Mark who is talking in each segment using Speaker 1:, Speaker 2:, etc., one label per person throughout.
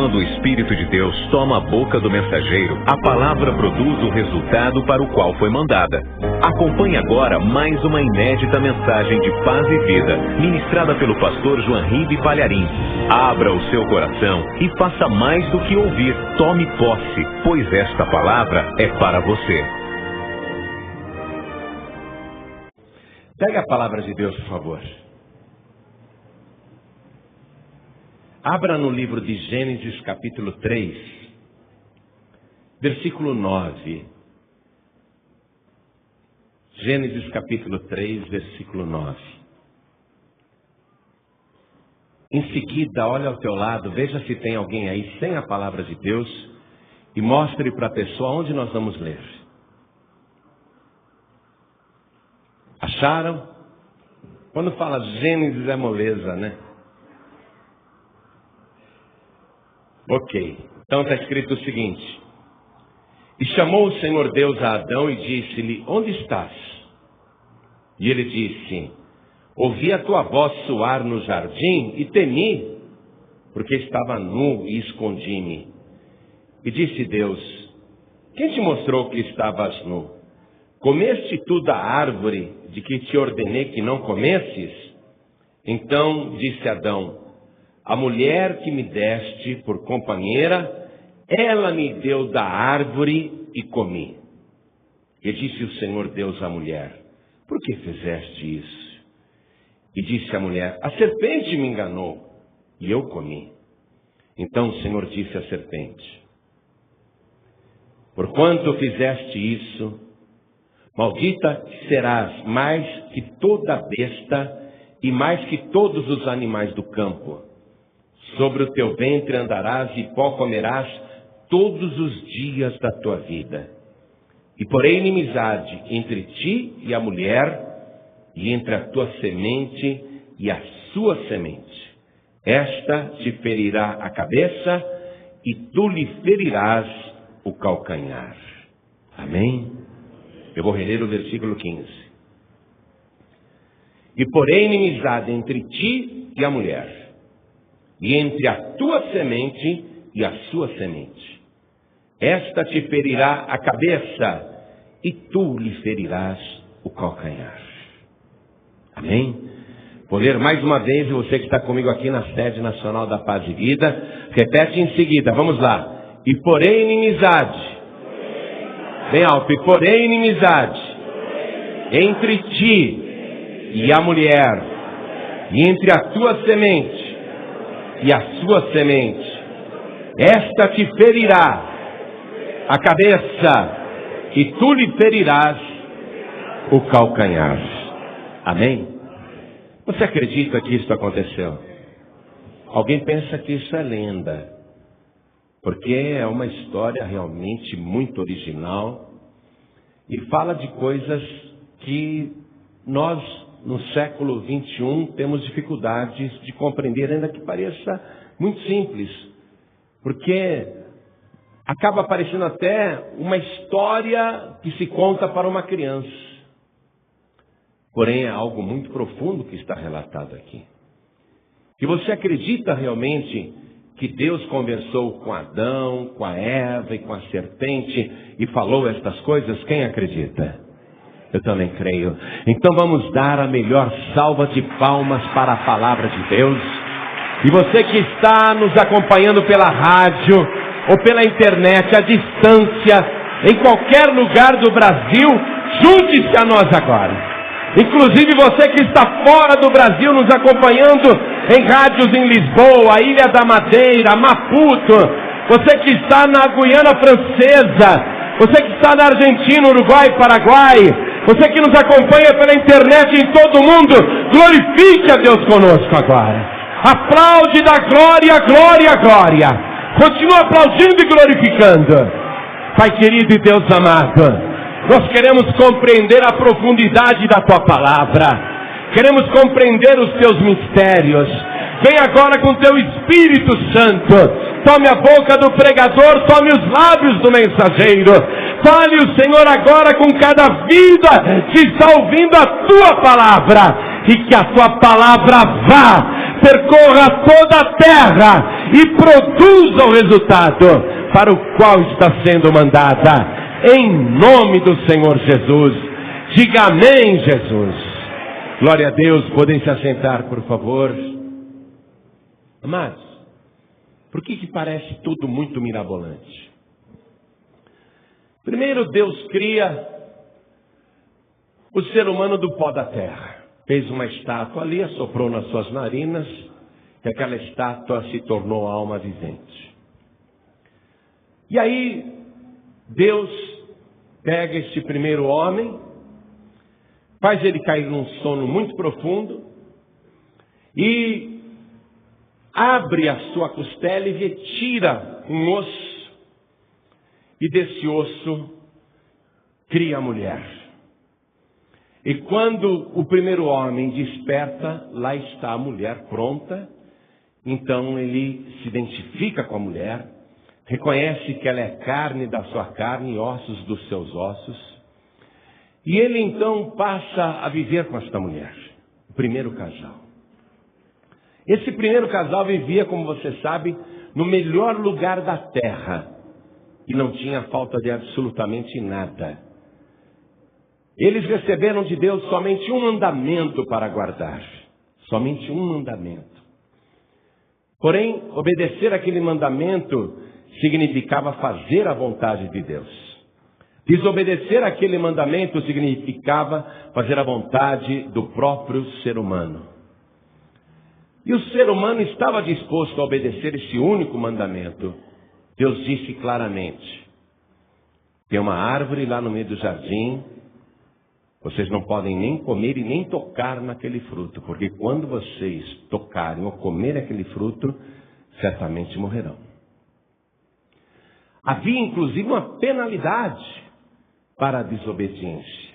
Speaker 1: quando o Espírito de Deus toma a boca do mensageiro, a palavra produz o resultado para o qual foi mandada. Acompanhe agora mais uma inédita mensagem de paz e vida, ministrada pelo pastor Joanribe Palharim. Abra o seu coração e faça mais do que ouvir. Tome posse, pois esta palavra é para você.
Speaker 2: Pega a palavra de Deus, por favor. Abra no livro de Gênesis, capítulo 3, versículo 9. Gênesis, capítulo 3, versículo 9. Em seguida, olha ao teu lado, veja se tem alguém aí sem a palavra de Deus e mostre para a pessoa onde nós vamos ler. Acharam? Quando fala Gênesis é moleza, né? Ok, então está escrito o seguinte: e chamou o Senhor Deus a Adão e disse-lhe, onde estás? E ele disse, ouvi a tua voz soar no jardim e temi, porque estava nu e escondi-me. E disse Deus, quem te mostrou que estavas nu? Comeste tu da árvore de que te ordenei que não comesses? Então disse Adão, a mulher que me deste por companheira, ela me deu da árvore e comi. E disse o Senhor Deus à mulher, por que fizeste isso? E disse a mulher, a serpente me enganou e eu comi. Então o Senhor disse à serpente, porquanto fizeste isso, maldita serás mais que toda besta e mais que todos os animais do campo. Sobre o teu ventre andarás e pó comerás todos os dias da tua vida. E porém inimizade entre ti e a mulher, e entre a tua semente e a sua semente. Esta te ferirá a cabeça, e tu lhe ferirás o calcanhar. Amém? Eu vou reler o versículo 15. E porém inimizade entre ti e a mulher, e entre a tua semente e a sua semente. Esta te ferirá a cabeça, e tu lhe ferirás o calcanhar. Amém? Vou ler mais uma vez, você que está comigo aqui na sede nacional da Paz e Vida, repete em seguida, vamos lá. E porém inimizade, bem alto, e porém inimizade, entre ti e a mulher, e entre a tua semente e a sua semente, esta te ferirá a cabeça, e tu lhe ferirás o calcanhar. Amém? Você acredita que isso aconteceu? Alguém pensa que isso é lenda, porque é uma história realmente muito original e fala de coisas que nós, no século 21, temos dificuldades de compreender, ainda que pareça muito simples, porque acaba parecendo até uma história que se conta para uma criança. Porém, é algo muito profundo que está relatado aqui. E você acredita realmente que Deus conversou com Adão, com a Eva e com a serpente e falou estas coisas? Quem acredita? Eu também creio. Então vamos dar a melhor salva de palmas para a palavra de Deus. E você que está nos acompanhando pela rádio ou pela internet, à distância, em qualquer lugar do Brasil, junte-se a nós agora. Inclusive você que está fora do Brasil nos acompanhando em rádios em Lisboa, Ilha da Madeira, Maputo, você que está na Guiana Francesa, você que está na Argentina, Uruguai, Paraguai, você que nos acompanha pela internet em todo o mundo, glorifique a Deus conosco agora. Aplaude da glória, glória, glória. Continua aplaudindo e glorificando. Pai querido e Deus amado, nós queremos compreender a profundidade da Tua palavra. Queremos compreender os Teus mistérios. Vem agora com Teu Espírito Santo. Tome a boca do pregador, tome os lábios do mensageiro. Fale o Senhor agora com cada vida que está ouvindo a Tua palavra. E que a Tua palavra vá, percorra toda a terra e produza o resultado para o qual está sendo mandada. Em nome do Senhor Jesus. Diga amém, Jesus. Glória a Deus. Podem se assentar, por favor. Amados, por que parece tudo muito mirabolante? Primeiro, Deus cria o ser humano do pó da terra. Fez uma estátua ali, assoprou nas suas narinas, e aquela estátua se tornou alma vivente. E aí, Deus pega este primeiro homem, faz ele cair num sono muito profundo, e abre a sua costela e retira um osso, e desse osso cria a mulher. E quando o primeiro homem desperta, lá está a mulher pronta. Então ele se identifica com a mulher, reconhece que ela é carne da sua carne e ossos dos seus ossos. E ele então passa a viver com esta mulher, o primeiro casal. Esse primeiro casal vivia, como você sabe, no melhor lugar da terra. E não tinha falta de absolutamente nada. Eles receberam de Deus somente um mandamento para guardar. Somente um mandamento. Porém, obedecer aquele mandamento significava fazer a vontade de Deus. Desobedecer aquele mandamento significava fazer a vontade do próprio ser humano. E o ser humano estava disposto a obedecer esse único mandamento. Deus disse claramente: tem uma árvore lá no meio do jardim, vocês não podem nem comer e nem tocar naquele fruto, porque quando vocês tocarem ou comerem aquele fruto, certamente morrerão. Havia inclusive uma penalidade para a desobediência.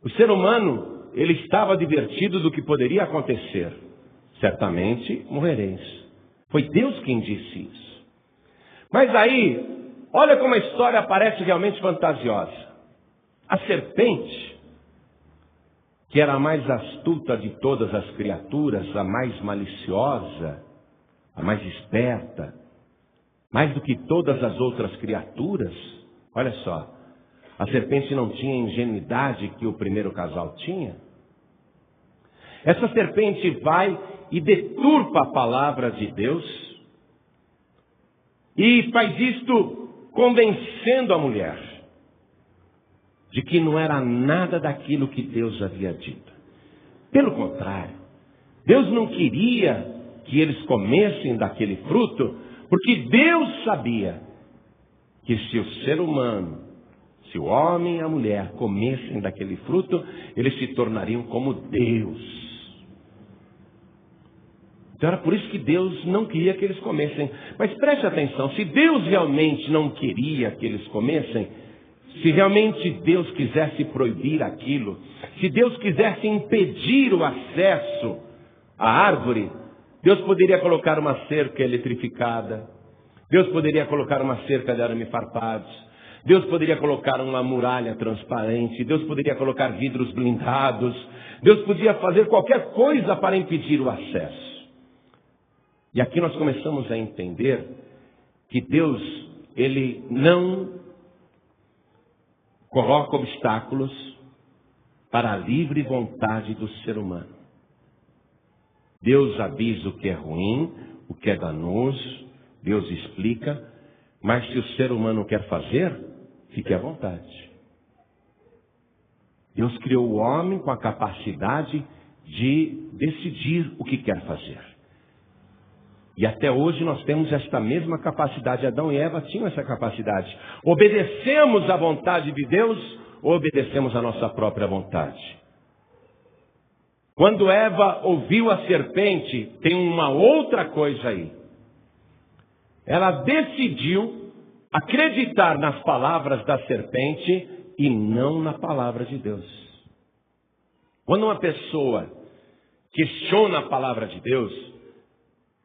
Speaker 2: O ser humano, ele estava advertido do que poderia acontecer. Certamente morrereis. Foi Deus quem disse isso. Mas aí, olha como a história parece realmente fantasiosa. A serpente, que era a mais astuta de todas as criaturas, a mais maliciosa, a mais esperta, mais do que todas as outras criaturas, olha só, a serpente não tinha a ingenuidade que o primeiro casal tinha. Essa serpente vai e deturpa a palavra de Deus, e faz isto convencendo a mulher de que não era nada daquilo que Deus havia dito. Pelo contrário, Deus não queria que eles comessem daquele fruto, porque Deus sabia que se o ser humano, se o homem e a mulher comessem daquele fruto, eles se tornariam como Deus. Então era por isso que Deus não queria que eles comessem. Mas preste atenção, se Deus realmente não queria que eles comessem, se realmente Deus quisesse proibir aquilo, se Deus quisesse impedir o acesso à árvore, Deus poderia colocar uma cerca eletrificada, Deus poderia colocar uma cerca de arame farpados, Deus poderia colocar uma muralha transparente, Deus poderia colocar vidros blindados, Deus podia fazer qualquer coisa para impedir o acesso. E aqui nós começamos a entender que Deus, Ele não coloca obstáculos para a livre vontade do ser humano. Deus avisa o que é ruim, o que é danoso, Deus explica, mas se o ser humano quer fazer, fique à vontade. Deus criou o homem com a capacidade de decidir o que quer fazer. E até hoje nós temos esta mesma capacidade. Adão e Eva tinham essa capacidade. Obedecemos à vontade de Deus ou obedecemos à nossa própria vontade? Quando Eva ouviu a serpente, tem uma outra coisa aí. Ela decidiu acreditar nas palavras da serpente e não na palavra de Deus. Quando uma pessoa questiona a palavra de Deus,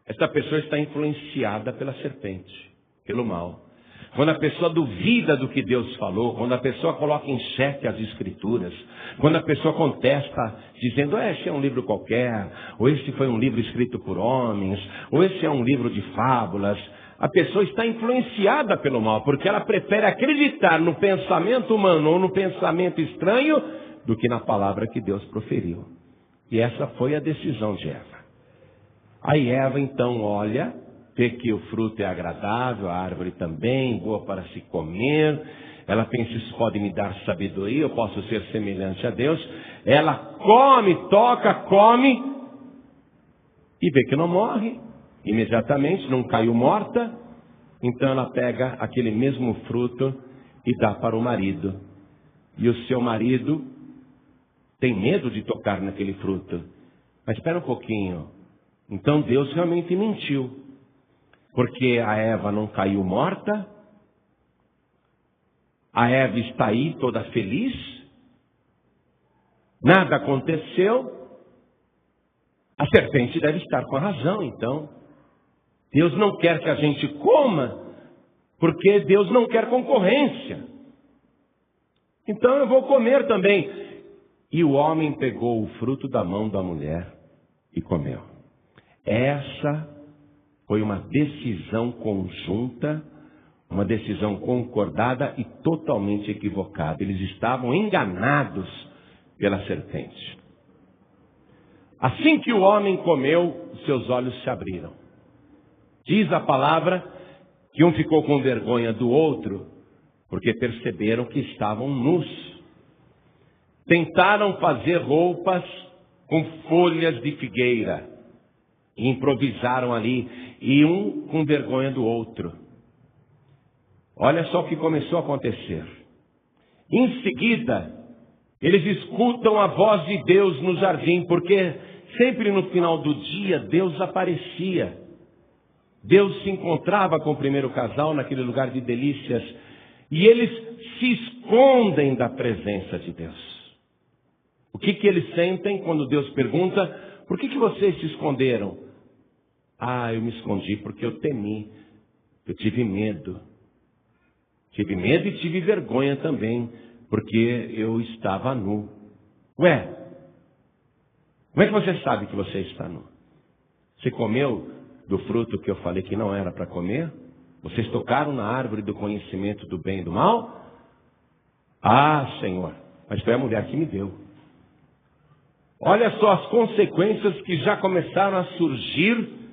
Speaker 2: esta pessoa está influenciada pela serpente, pelo mal. quando a pessoa duvida do que Deus falou, quando a pessoa coloca em xeque as Escrituras, quando a pessoa contesta dizendo, esse é um livro qualquer, ou esse foi um livro escrito por homens, ou esse é um livro de fábulas, a pessoa está influenciada pelo mal, porque ela prefere acreditar no pensamento humano ou no pensamento estranho do que na palavra que Deus proferiu. E essa foi a decisão de Eva. Aí Eva então olha, vê que o fruto é agradável, a árvore também, boa para se comer. Ela pensa, isso pode me dar sabedoria, eu posso ser semelhante a Deus. Ela come, toca, come, e vê que não morre. Imediatamente, não caiu morta. Então ela pega aquele mesmo fruto e dá para o marido. E o seu marido tem medo de tocar naquele fruto. Mas espera um pouquinho. Então Deus realmente mentiu. Porque a Eva não caiu morta. A Eva está aí toda feliz. Nada aconteceu. A serpente deve estar com a razão, então. Deus não quer que a gente coma, porque Deus não quer concorrência. Então eu vou comer também. E o homem pegou o fruto da mão da mulher e comeu. Essa foi uma decisão conjunta, uma decisão concordada e totalmente equivocada. Eles estavam enganados pela serpente. Assim que o homem comeu, seus olhos se abriram. Diz a palavra que um ficou com vergonha do outro, porque perceberam que estavam nus. Tentaram fazer roupas com folhas de figueira. E improvisaram ali, e um com vergonha do outro. Olha só o que começou a acontecer. Em seguida, eles escutam a voz de Deus no jardim, porque sempre no final do dia Deus aparecia. Deus se encontrava com o primeiro casal naquele lugar de delícias, e eles se escondem da presença de Deus. O que eles sentem quando Deus pergunta, por que vocês se esconderam? Eu me escondi porque eu temi, eu tive medo. Tive medo e tive vergonha também, porque eu estava nu. Ué, como é que você sabe que você está nu? Você comeu do fruto que eu falei que não era para comer? Vocês tocaram na árvore do conhecimento do bem e do mal? Senhor, mas foi a mulher que me deu. Olha só as consequências que já começaram a surgir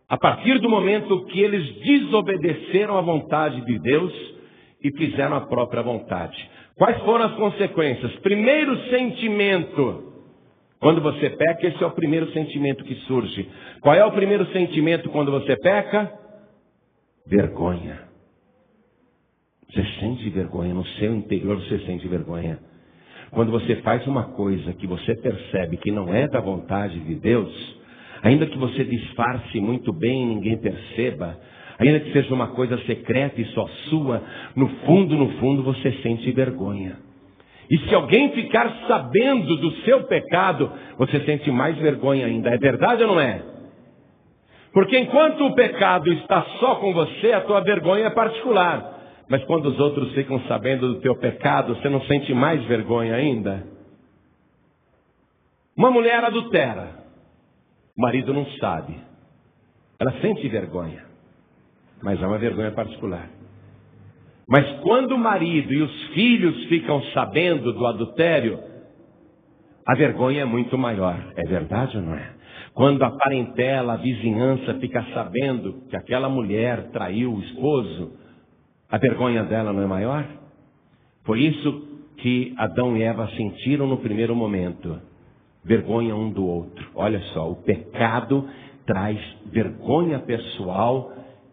Speaker 2: a partir do momento que eles desobedeceram à vontade de Deus e fizeram a própria vontade. Quais foram as consequências? Primeiro sentimento. Quando você peca, esse é o primeiro sentimento que surge. Qual é o primeiro sentimento quando você peca? Vergonha. Você sente vergonha, no seu interior você sente vergonha. Quando você faz uma coisa que você percebe que não é da vontade de Deus, ainda que você disfarce muito bem e ninguém perceba, ainda que seja uma coisa secreta e só sua, no fundo você sente vergonha. E se alguém ficar sabendo do seu pecado, você sente mais vergonha ainda. É verdade ou não é? Porque enquanto o pecado está só com você, a tua vergonha é particular. Mas quando os outros ficam sabendo do teu pecado, você não sente mais vergonha ainda? Uma mulher adultera. O marido não sabe. Ela sente vergonha. Mas é uma vergonha particular. Mas quando o marido e os filhos ficam sabendo do adultério, a vergonha é muito maior. É verdade ou não é? Quando a parentela, a vizinhança fica sabendo que aquela mulher traiu o esposo, a vergonha dela não é maior? Foi isso que Adão e Eva sentiram no primeiro momento. Vergonha um do outro. Olha só, o pecado traz vergonha pessoal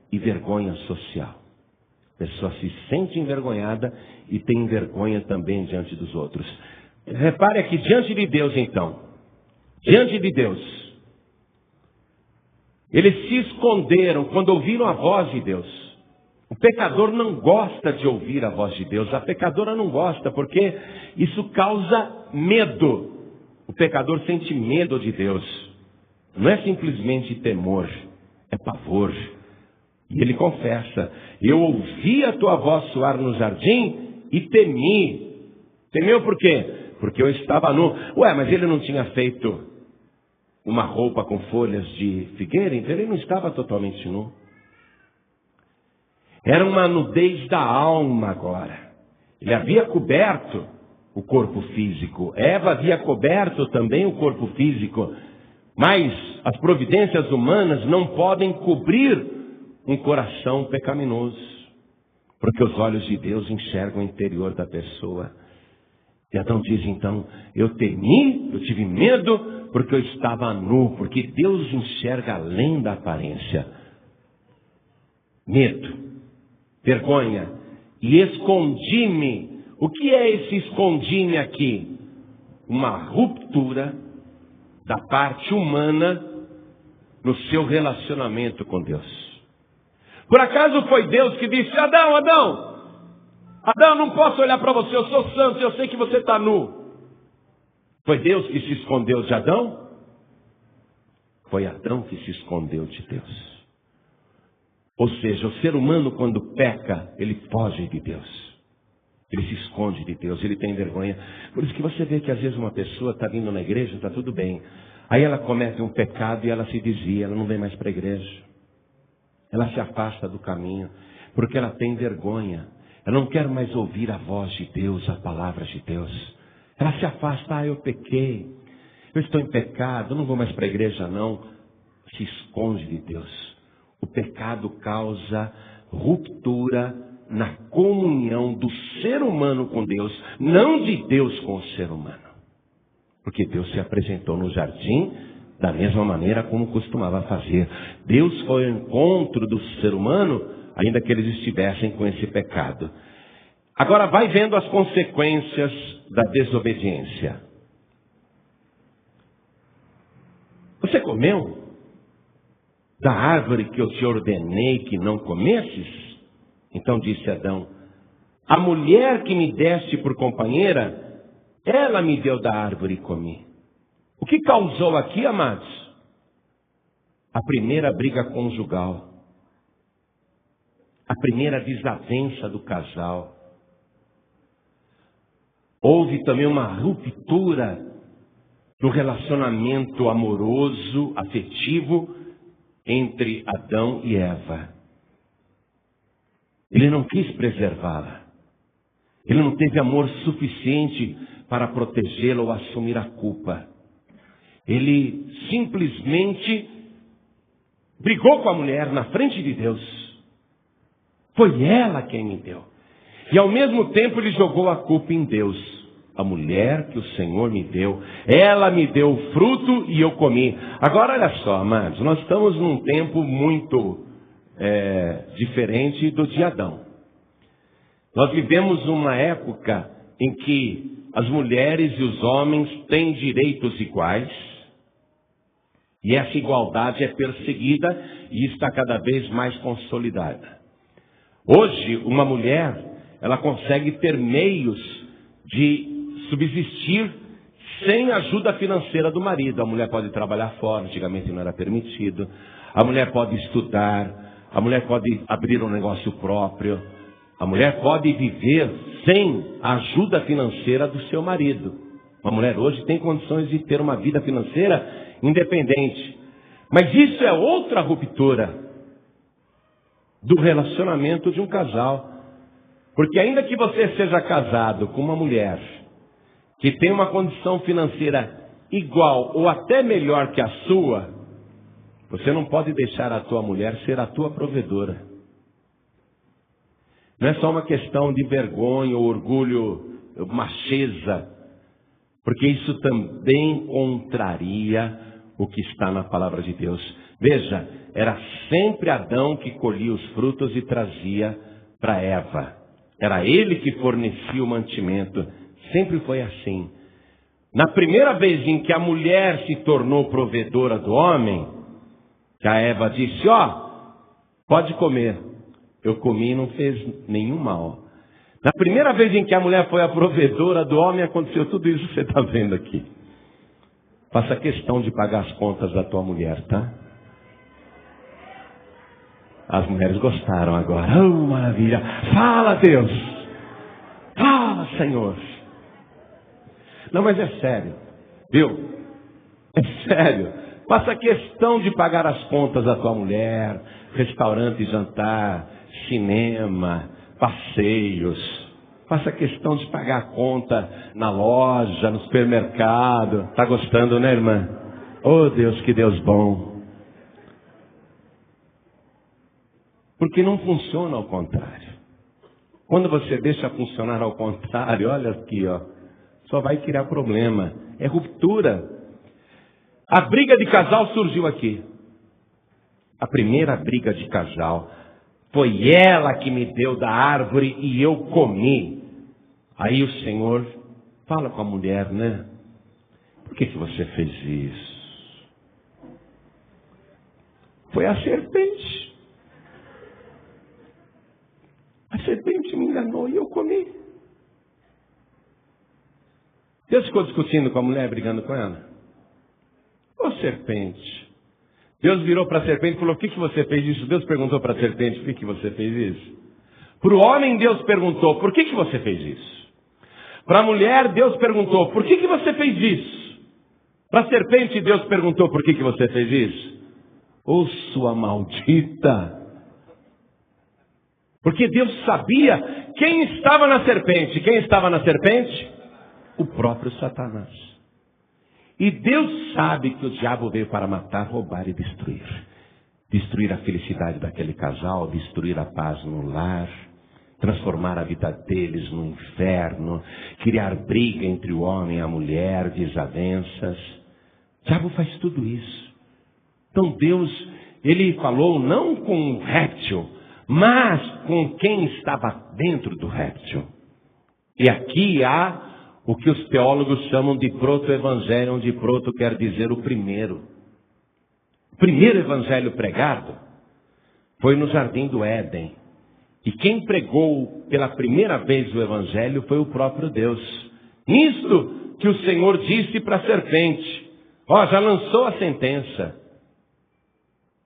Speaker 2: e vergonha social. A pessoa se sente envergonhada e tem vergonha também diante dos outros. Repare aqui, diante de Deus então. Diante de Deus. Eles se esconderam quando ouviram a voz de Deus. O pecador não gosta de ouvir a voz de Deus. A pecadora não gosta, porque isso causa medo. O pecador sente medo de Deus. Não é simplesmente temor, é pavor. E ele confessa: eu ouvi a tua voz soar no jardim e temi. Temeu por quê? Porque eu estava nu. Ué, mas ele não tinha feito uma roupa com folhas de figueira, então ele não estava totalmente nu. Era uma nudez da alma agora. Ele havia coberto o corpo físico. Eva havia coberto também o corpo físico. Mas as providências humanas não podem cobrir um coração pecaminoso. Porque os olhos de Deus enxergam o interior da pessoa. E Adão diz então: eu temi, eu tive medo, porque eu estava nu. Porque Deus enxerga além da aparência. Medo, vergonha. E escondi-me. O que é esse escondi-me aqui? Uma ruptura da parte humana no seu relacionamento com Deus. Por acaso foi Deus que disse: Adão, eu não posso olhar para você, eu sou santo, eu sei que você está nu. Foi Deus que se escondeu de Adão? Foi Adão que se escondeu de Deus. Ou seja, o ser humano quando peca, ele foge de Deus. Ele se esconde de Deus, ele tem vergonha. Por isso que você vê que às vezes uma pessoa está vindo na igreja, está tudo bem. Aí ela comete um pecado e ela se desvia, ela não vem mais para a igreja. Ela se afasta do caminho, porque ela tem vergonha. Ela não quer mais ouvir a voz de Deus, a palavra de Deus. Ela se afasta: eu pequei, eu estou em pecado, eu não vou mais para a igreja não. Se esconde de Deus. O pecado causa ruptura na comunhão do ser humano com Deus, não de Deus com o ser humano. Porque Deus se apresentou no jardim da mesma maneira como costumava fazer. Deus foi ao encontro do ser humano, ainda que eles estivessem com esse pecado. Agora vai vendo as consequências da desobediência. Você comeu da árvore que eu te ordenei que não comesses? Então disse Adão: a mulher que me deste por companheira, ela me deu da árvore e comi. O que causou aqui, amados? A primeira briga conjugal. A primeira desavença do casal. Houve também uma ruptura no relacionamento amoroso, afetivo, entre Adão e Eva. Ele não quis preservá-la. Ele não teve amor suficiente para protegê-la ou assumir a culpa. Ele simplesmente brigou com a mulher na frente de Deus. Foi ela quem me deu. E ao mesmo tempo ele jogou a culpa em Deus. A mulher que o Senhor me deu, ela me deu o fruto e eu comi. Agora olha só, amados, nós estamos num tempo muito diferente do de Adão. Nós vivemos uma época em que as mulheres e os homens têm direitos iguais, e essa igualdade é perseguida e está cada vez mais consolidada. Hoje, uma mulher, ela consegue ter meios de subsistir sem ajuda financeira do marido. A mulher pode trabalhar fora, antigamente não era permitido. A mulher pode estudar. A mulher pode abrir um negócio próprio. A mulher pode viver sem a ajuda financeira do seu marido. Uma mulher hoje tem condições de ter uma vida financeira independente. Mas isso é outra ruptura do relacionamento de um casal. Porque ainda que você seja casado com uma mulher que tem uma condição financeira igual ou até melhor que a sua, você não pode deixar a tua mulher ser a tua provedora. Não é só uma questão de vergonha ou orgulho, macheza, porque isso também contraria o que está na palavra de Deus. Veja, era sempre Adão que colhia os frutos e trazia para Eva. Era ele que fornecia o mantimento. Sempre foi assim. Na primeira vez em que a mulher se tornou provedora do homem, que a Eva disse: pode comer. Eu comi e não fez nenhum mal. Na primeira vez em que a mulher foi a provedora do homem, aconteceu tudo isso que você está vendo aqui. Faça questão de pagar as contas da tua mulher, tá? As mulheres gostaram agora. Oh, maravilha. Fala, Deus. Fala, Senhor. Não, mas é sério. Viu? É sério. Faça questão de pagar as contas da tua mulher. Restaurante e jantar. Cinema. Passeios. Faça questão de pagar a conta na loja, no supermercado. Tá gostando, né, irmã? Oh, Deus, que Deus bom. Porque não funciona ao contrário. Quando você deixa funcionar ao contrário, olha aqui, ó, só vai criar problema. É ruptura. A briga de casal surgiu aqui. A primeira briga de casal. Foi ela que me deu da árvore e eu comi. Aí o Senhor fala com a mulher, né? Por que você fez isso? Foi a serpente. A serpente me enganou e eu comi. Deus ficou discutindo com a mulher, brigando com ela. Ô serpente. Deus virou para a serpente e falou, por que você fez isso? Deus perguntou para a serpente, por que você fez isso? Para o homem, Deus perguntou, por que você fez isso? Para a mulher, Deus perguntou, por que você fez isso? Para a serpente, Deus perguntou, por que você fez isso? Ô sua maldita! Porque Deus sabia quem estava na serpente. Quem estava na serpente? O próprio Satanás. E Deus sabe que o diabo veio para matar, roubar e destruir. Destruir a felicidade daquele casal, destruir a paz no lar, transformar a vida deles no inferno, criar briga entre o homem e a mulher, desavenças. O diabo faz tudo isso. Então Deus, ele falou não com o réptil, mas com quem estava dentro do réptil. E aqui há o que os teólogos chamam de proto-evangelho, onde proto quer dizer o primeiro. O primeiro evangelho pregado foi no Jardim do Éden. E quem pregou pela primeira vez o evangelho foi o próprio Deus. Nisto que o Senhor disse para a serpente, ó, já lançou a sentença.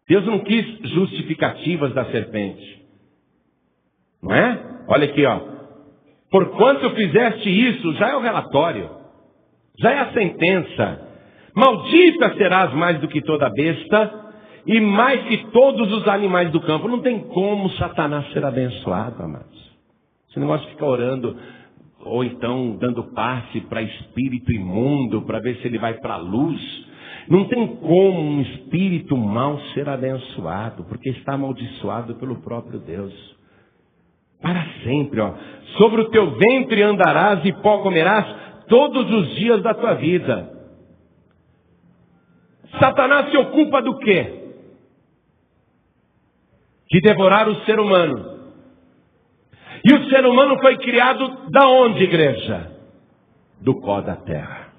Speaker 2: Deus não quis justificativas da serpente. Não é? Olha aqui, ó. Porquanto fizeste isso, já é o relatório. Já é a sentença. Maldita serás mais do que toda besta e mais que todos os animais do campo. Não tem como Satanás ser abençoado, amados. Esse negócio de ficar orando, ou então dando passe para espírito imundo, para ver se ele vai para a luz. Não tem como um espírito mau ser abençoado, porque está amaldiçoado pelo próprio Deus. Para sempre, ó. Sobre o teu ventre andarás e pó comerás todos os dias da tua vida. Satanás se ocupa do quê? De devorar o ser humano. E o ser humano foi criado da onde, igreja? Do pó da terra.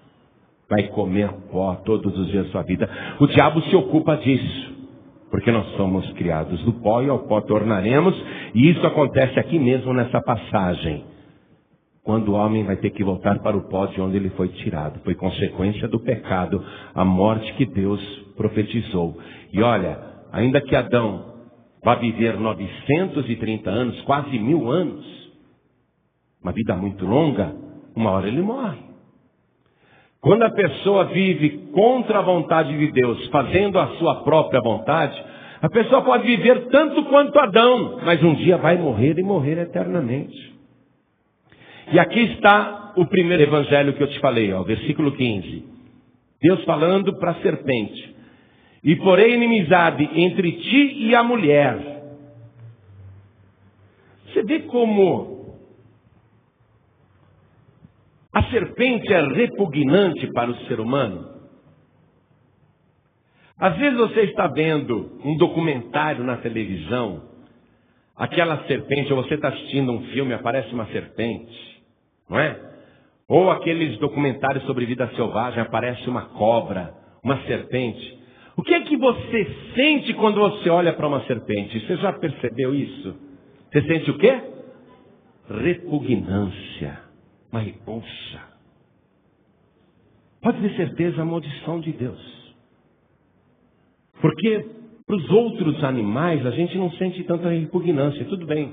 Speaker 2: Vai comer pó todos os dias da sua vida. O diabo se ocupa disso. Porque nós somos criados do pó e ao pó tornaremos. E isso acontece aqui mesmo nessa passagem. Quando o homem vai ter que voltar para o pó de onde ele foi tirado. Foi consequência do pecado, a morte que Deus profetizou. E olha, ainda que Adão vá viver 930 anos, quase 1000 anos, uma vida muito longa, uma hora ele morre. Quando a pessoa vive contra a vontade de Deus, fazendo a sua própria vontade, a pessoa pode viver tanto quanto Adão, mas um dia vai morrer e morrer eternamente. E aqui está o primeiro evangelho que eu te falei, ó, versículo 15. Deus falando para a serpente. E porém inimizade entre ti e a mulher. Você vê como a serpente é repugnante para o ser humano? Às vezes você está vendo um documentário na televisão, aquela serpente, ou você está assistindo um filme, aparece uma serpente, não é? Ou aqueles documentários sobre vida selvagem, aparece uma cobra, uma serpente. O que é que você sente quando você olha para uma serpente? Você já percebeu isso? Você sente o quê? Repugnância. Uma repulsa. Pode ter certeza, a maldição de Deus. Porque Para os outros animais, a gente não sente tanta repugnância. Tudo bem,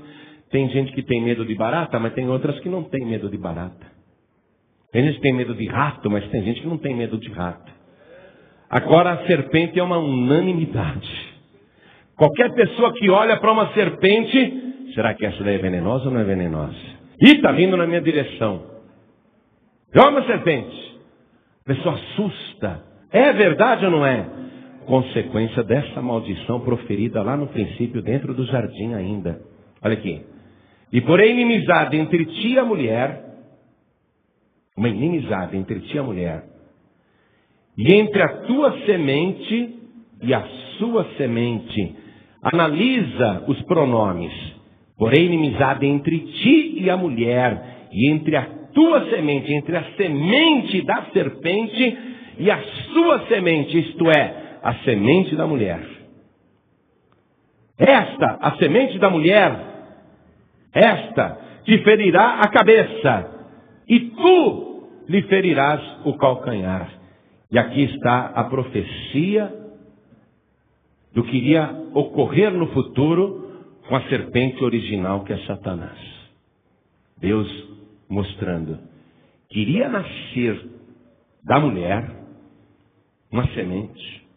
Speaker 2: tem gente que tem medo de barata, mas tem outras que não tem medo de barata. Tem gente que tem medo de rato, mas tem gente que não tem medo de rato. Agora, a serpente é uma unanimidade. Qualquer pessoa que olha para uma serpente, será que essa daí é venenosa ou não é venenosa? Ih, está vindo na minha direção. É uma serpente. A pessoa assusta. É verdade ou não é? Consequência dessa maldição proferida lá no princípio, dentro do jardim ainda. Olha aqui. E porém inimizade entre ti e a mulher, uma inimizade entre ti e a mulher, e entre a tua semente e a sua semente. Analisa os pronomes. Porém inimizade entre ti e a mulher, e entre a tua semente, entre a semente da serpente e a sua semente, isto é, a semente da mulher. Esta, a semente da mulher, esta te ferirá a cabeça, e tu lhe ferirás o calcanhar. E aqui está a profecia do que iria ocorrer no futuro com a serpente original, que é Satanás. Deus mostrando que iria nascer da mulher uma semente.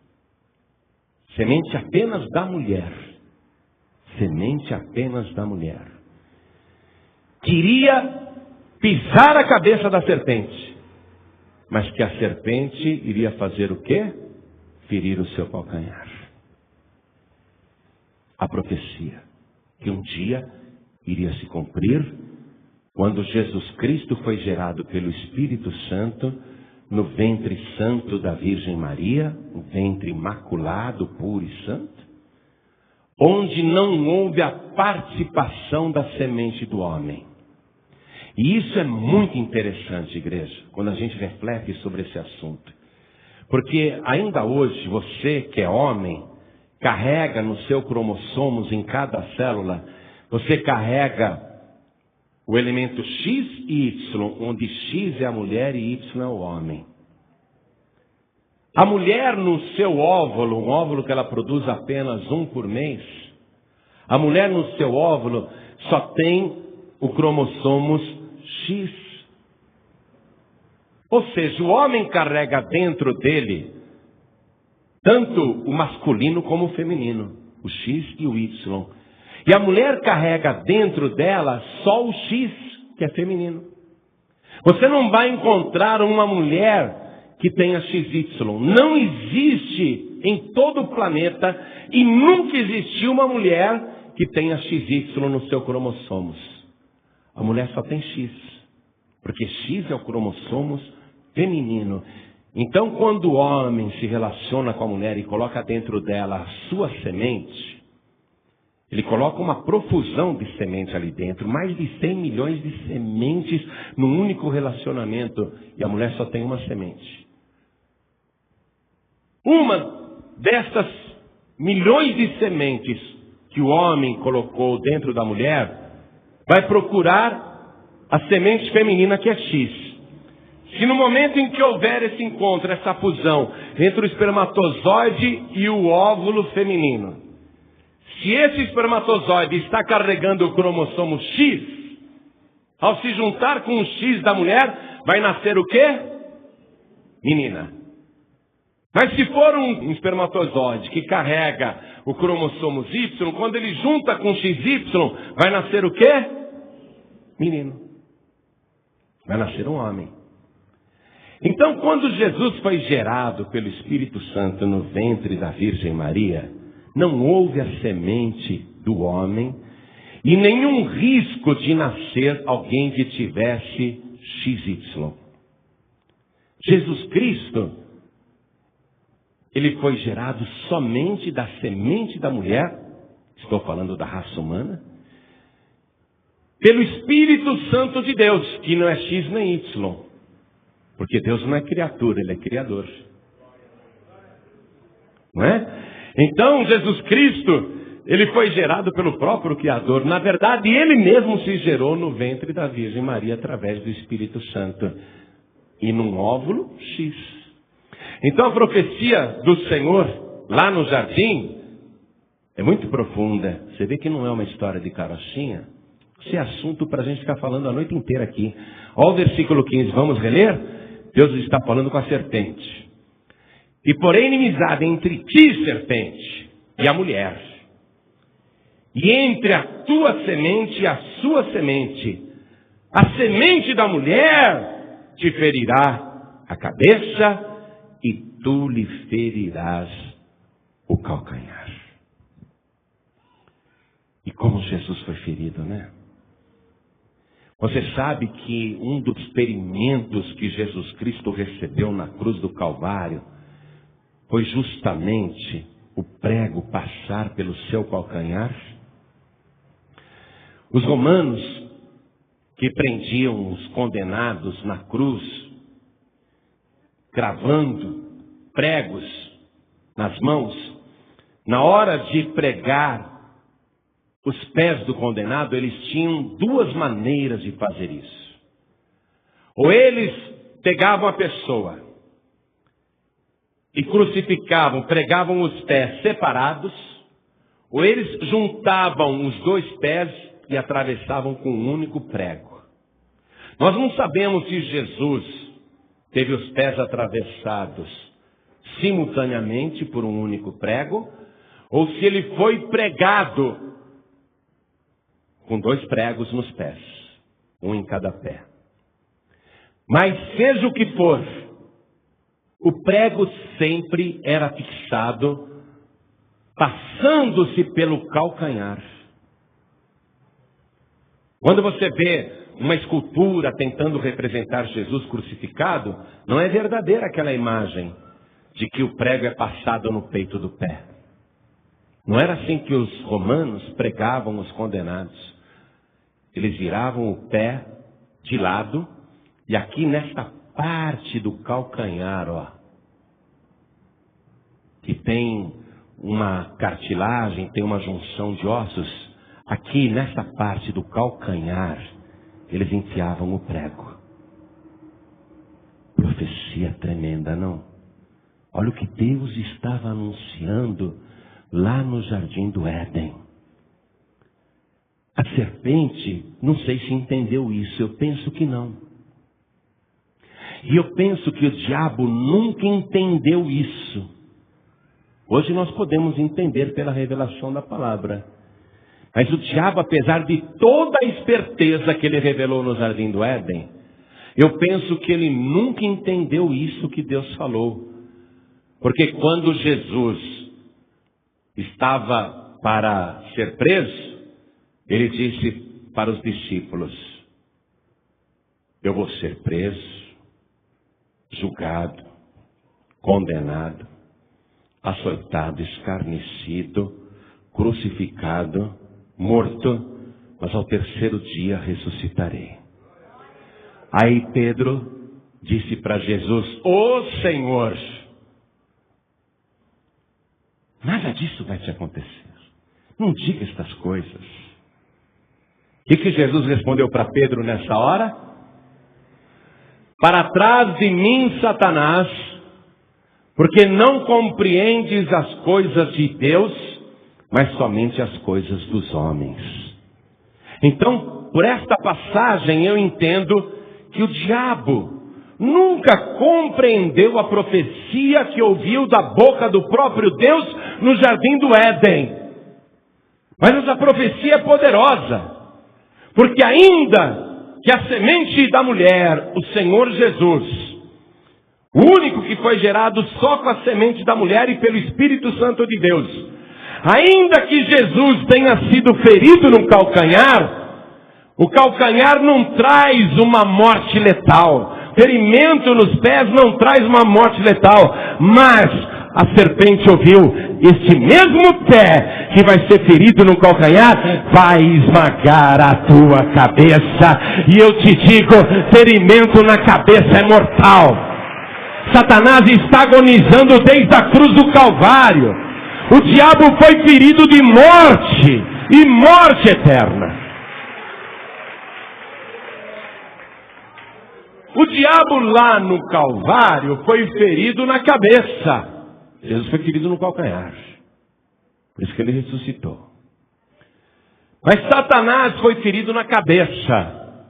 Speaker 2: Semente apenas da mulher. Semente apenas da mulher. Queria pisar a cabeça da serpente. Mas que a serpente iria fazer o quê? Ferir o seu calcanhar. A profecia que um dia iria se cumprir quando Jesus Cristo foi gerado pelo Espírito Santo no ventre santo da Virgem Maria, um ventre imaculado, puro e santo, onde não houve a participação da semente do homem. E isso é muito interessante, igreja, quando a gente reflete sobre esse assunto. Porque ainda hoje, você que é homem, carrega no seu cromossomos, em cada célula, você carrega o elemento X e Y, onde X é a mulher e Y é o homem. A mulher no seu óvulo, um óvulo que ela produz apenas um por mês, a mulher no seu óvulo só tem o cromossomos X. Ou seja, o homem carrega dentro dele tanto o masculino como o feminino, o X e o Y. E a mulher carrega dentro dela só o X, que é feminino. Você não vai encontrar uma mulher que tenha XY. Não existe em todo o planeta e nunca existiu uma mulher que tenha XY no seu cromossomos. A mulher só tem X, porque X é o cromossomos feminino. Então, quando o homem se relaciona com a mulher e coloca dentro dela a sua semente, ele coloca uma profusão de semente ali dentro, mais de 100 milhões de sementes num único relacionamento, e a mulher só tem uma semente. Uma dessas milhões de sementes que o homem colocou dentro da mulher, vai procurar a semente feminina, que é X. Se no momento em que houver esse encontro, essa fusão entre o espermatozoide e o óvulo feminino, se esse espermatozoide está carregando o cromossomo X, ao se juntar com o X da mulher, vai nascer o quê? Menina. Mas se for um espermatozoide que carrega o cromossomo Y, quando ele junta com o XY, vai nascer o quê? Menino. Vai nascer um homem. Então, quando Jesus foi gerado pelo Espírito Santo no ventre da Virgem Maria, não houve a semente do homem e nenhum risco de nascer alguém que tivesse XY. Jesus Cristo, ele foi gerado somente da semente da mulher, estou falando da raça humana, pelo Espírito Santo de Deus, que não é X nem Y. Porque Deus não é criatura, Ele é criador. Não é? Então, Jesus Cristo, Ele foi gerado pelo próprio Criador. Na verdade, Ele mesmo se gerou no ventre da Virgem Maria através do Espírito Santo. E num óvulo X. Então, a profecia do Senhor, lá no jardim, é muito profunda. Você vê que não é uma história de carochinha. Isso é assunto para a gente ficar falando a noite inteira aqui. Olha o versículo 15, vamos reler? Deus está falando com a serpente. E porém inimizade entre ti, serpente, e a mulher, e entre a tua semente e a sua semente, a semente da mulher te ferirá a cabeça e tu lhe ferirás o calcanhar. E como Jesus foi ferido, né? Você sabe que um dos ferimentos que Jesus Cristo recebeu na cruz do Calvário foi justamente o prego passar pelo seu calcanhar? Os romanos que prendiam os condenados na cruz, cravando pregos nas mãos, na hora de pregar os pés do condenado, eles tinham duas maneiras de fazer isso. Ou eles pegavam a pessoa e crucificavam, pregavam os pés separados, ou eles juntavam os dois pés e atravessavam com um único prego. Nós não sabemos se Jesus teve os pés atravessados simultaneamente por um único prego, ou se ele foi pregado com dois pregos nos pés, um em cada pé. Mas seja o que for, o prego sempre era fixado, passando-se pelo calcanhar. Quando você vê uma escultura tentando representar Jesus crucificado, não é verdadeira aquela imagem de que o prego é passado no peito do pé. Não era assim que os romanos pregavam os condenados. Eles viravam o pé de lado e aqui nesta parte do calcanhar, ó, que tem uma cartilagem, tem uma junção de ossos, aqui nessa parte do calcanhar, eles enfiavam o prego. Profecia tremenda, não? Olha o que Deus estava anunciando lá no Jardim do Éden. A serpente, não sei se entendeu isso, eu penso que não. E eu penso que o diabo nunca entendeu isso. Hoje nós podemos entender pela revelação da palavra. Mas o diabo, apesar de toda a esperteza que ele revelou no Jardim do Éden, eu penso que ele nunca entendeu isso que Deus falou. Porque quando Jesus estava para ser preso, ele disse para os discípulos: eu vou ser preso, julgado, condenado, açoitado, escarnecido, crucificado, morto, mas ao terceiro dia ressuscitarei. Aí Pedro disse para Jesus: ô Senhor, nada disso vai te acontecer. Não diga estas coisas. O que Jesus respondeu para Pedro nessa hora? Para trás de mim, Satanás, porque não compreendes as coisas de Deus, mas somente as coisas dos homens. Então, por esta passagem eu entendo que o diabo nunca compreendeu a profecia que ouviu da boca do próprio Deus no Jardim do Éden. Mas essa profecia é poderosa, porque ainda que a semente da mulher, o Senhor Jesus, o único que foi gerado só com a semente da mulher e pelo Espírito Santo de Deus, ainda que Jesus tenha sido ferido no calcanhar, o calcanhar não traz uma morte letal. Ferimento nos pés não traz uma morte letal. Mas a serpente ouviu: este mesmo pé que vai ser ferido no calcanhar vai esmagar a tua cabeça. E eu te digo, ferimento na cabeça é mortal. Satanás está agonizando desde a cruz do Calvário. O diabo foi ferido de morte, e morte eterna. O diabo lá no Calvário foi ferido na cabeça. Jesus foi ferido no calcanhar. Por isso que ele ressuscitou. Mas Satanás foi ferido na cabeça.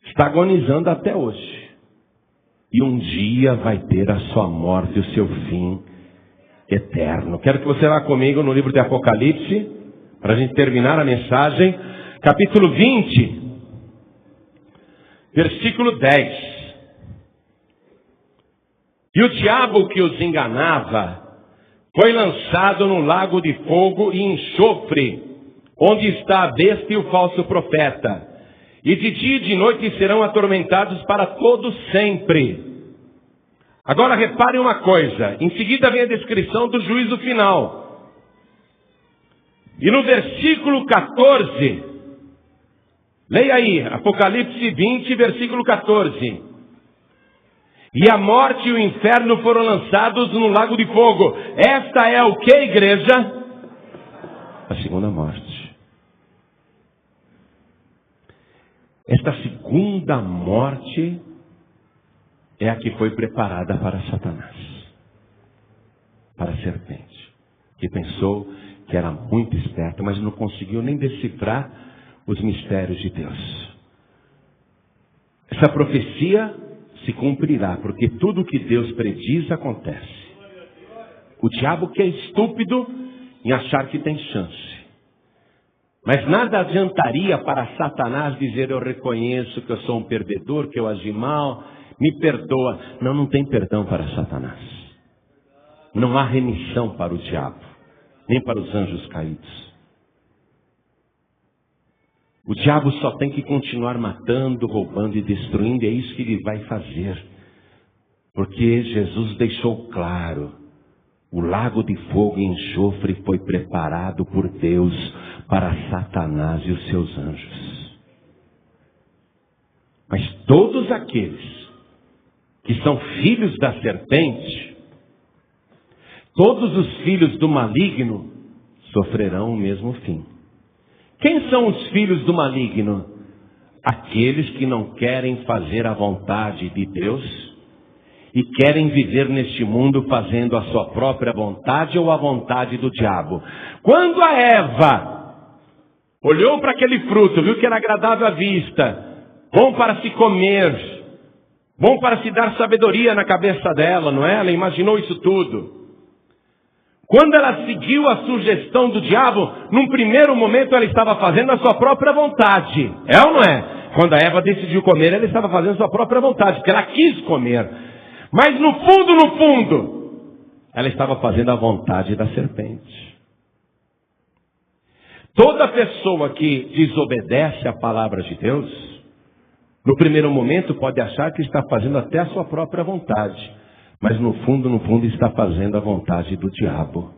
Speaker 2: Está agonizando até hoje. E um dia vai ter a sua morte e o seu fim eterno. Quero que você vá comigo no livro de Apocalipse, para a gente terminar a mensagem. Capítulo 20, versículo 10. E o diabo que os enganava foi lançado no lago de fogo e enxofre, onde está a besta e o falso profeta. E de dia e de noite serão atormentados para todo sempre. Agora reparem uma coisa. Em seguida vem a descrição do juízo final. E no versículo 14, leia aí, Apocalipse 20, versículo 14. E a morte e o inferno foram lançados no lago de fogo. Esta é o que, igreja? A segunda morte. Esta segunda morte é a que foi preparada para Satanás, para a serpente, que pensou que era muito esperto, mas não conseguiu nem decifrar os mistérios de Deus. Essa profecia se cumprirá, porque tudo que Deus prediz acontece. O diabo que é estúpido em achar que tem chance. Mas nada adiantaria para Satanás dizer: eu reconheço que eu sou um perdedor, que eu agi mal, me perdoa. Não, não tem perdão para Satanás. Não há remissão para o diabo, nem para os anjos caídos. O diabo só tem que continuar matando, roubando e destruindo. É isso que ele vai fazer. Porque Jesus deixou claro: o lago de fogo e enxofre foi preparado por Deus para Satanás e os seus anjos. Mas todos aqueles que são filhos da serpente, todos os filhos do maligno, sofrerão o mesmo fim. Quem são os filhos do maligno? Aqueles que não querem fazer a vontade de Deus e querem viver neste mundo fazendo a sua própria vontade ou a vontade do diabo. Quando a Eva olhou para aquele fruto, viu que era agradável à vista, bom para se comer, bom para se dar sabedoria na cabeça dela, não é? Ela imaginou isso tudo. Quando ela seguiu a sugestão do diabo, num primeiro momento ela estava fazendo a sua própria vontade. É ou não é? Quando a Eva decidiu comer, ela estava fazendo a sua própria vontade, porque ela quis comer. Mas no fundo, ela estava fazendo a vontade da serpente. Toda pessoa que desobedece à palavra de Deus, no primeiro momento pode achar que está fazendo até a sua própria vontade. Mas no fundo está fazendo a vontade do diabo.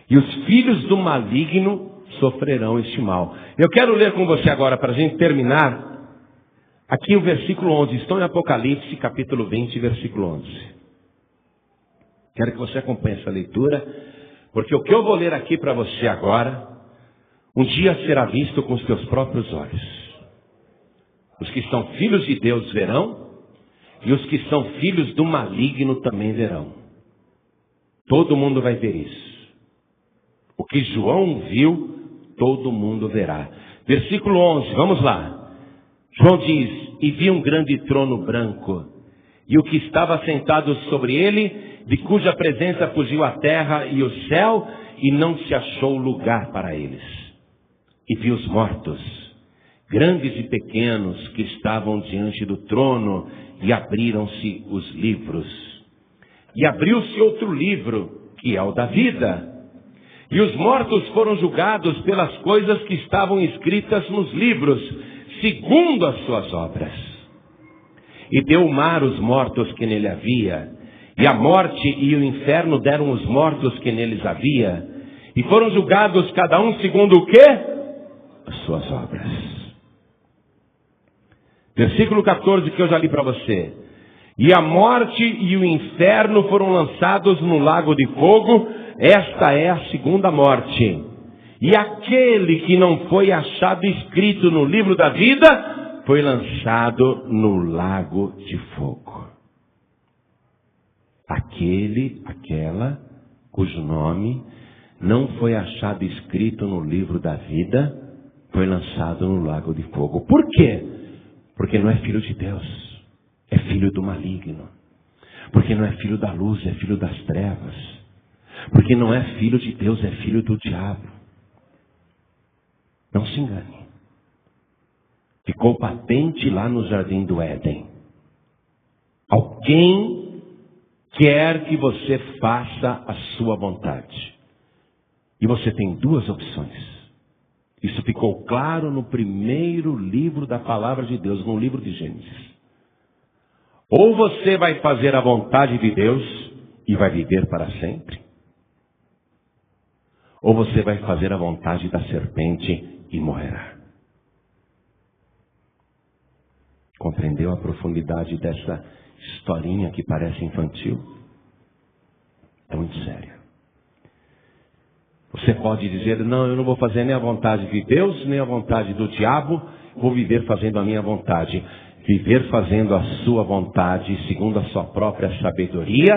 Speaker 2: E os filhos do maligno sofrerão este mal. Eu quero ler com você agora, para a gente terminar, aqui o versículo 11. Estou em Apocalipse, capítulo 20, versículo 11. Quero que você acompanhe essa leitura, porque o que eu vou ler aqui para você agora, um dia será visto com os teus próprios olhos. Os que são filhos de Deus verão, e os que são filhos do maligno também verão. Todo mundo vai ver isso. O que João viu, todo mundo verá. Versículo 11, vamos lá. João diz: e vi um grande trono branco, e o que estava sentado sobre ele, de cuja presença fugiu a terra e o céu, e não se achou lugar para eles. E vi os mortos, grandes e pequenos, que estavam diante do trono, e abriram-se os livros. E abriu-se outro livro, que é o da vida. E os mortos foram julgados pelas coisas que estavam escritas nos livros, segundo as suas obras. E deu o mar os mortos que nele havia, e a morte e o inferno deram os mortos que neles havia, e foram julgados cada um segundo o quê? As suas obras. Versículo 14 que eu já li para você. E a morte e o inferno foram lançados no lago de fogo. Esta é a segunda morte. E aquele que não foi achado escrito no livro da vida, foi lançado no lago de fogo. Aquela cujo nome não foi achado escrito no livro da vida, foi lançado no lago de fogo. Por quê? Porque não é filho de Deus, é filho do maligno. Porque não é filho da luz, é filho das trevas. Porque não é filho de Deus, é filho do diabo. Não se engane. Ficou patente lá no jardim do Éden. Alguém quer que você faça a sua vontade. E você tem duas opções. Isso ficou claro no primeiro livro da palavra de Deus, no livro de Gênesis. Ou você vai fazer a vontade de Deus e vai viver para sempre. Ou você vai fazer a vontade da serpente e morrerá. Compreendeu a profundidade dessa historinha que parece infantil? É muito séria. Você pode dizer, não, eu não vou fazer nem a vontade de Deus, nem a vontade do diabo, vou viver fazendo a minha vontade. Viver fazendo a sua vontade, segundo a sua própria sabedoria,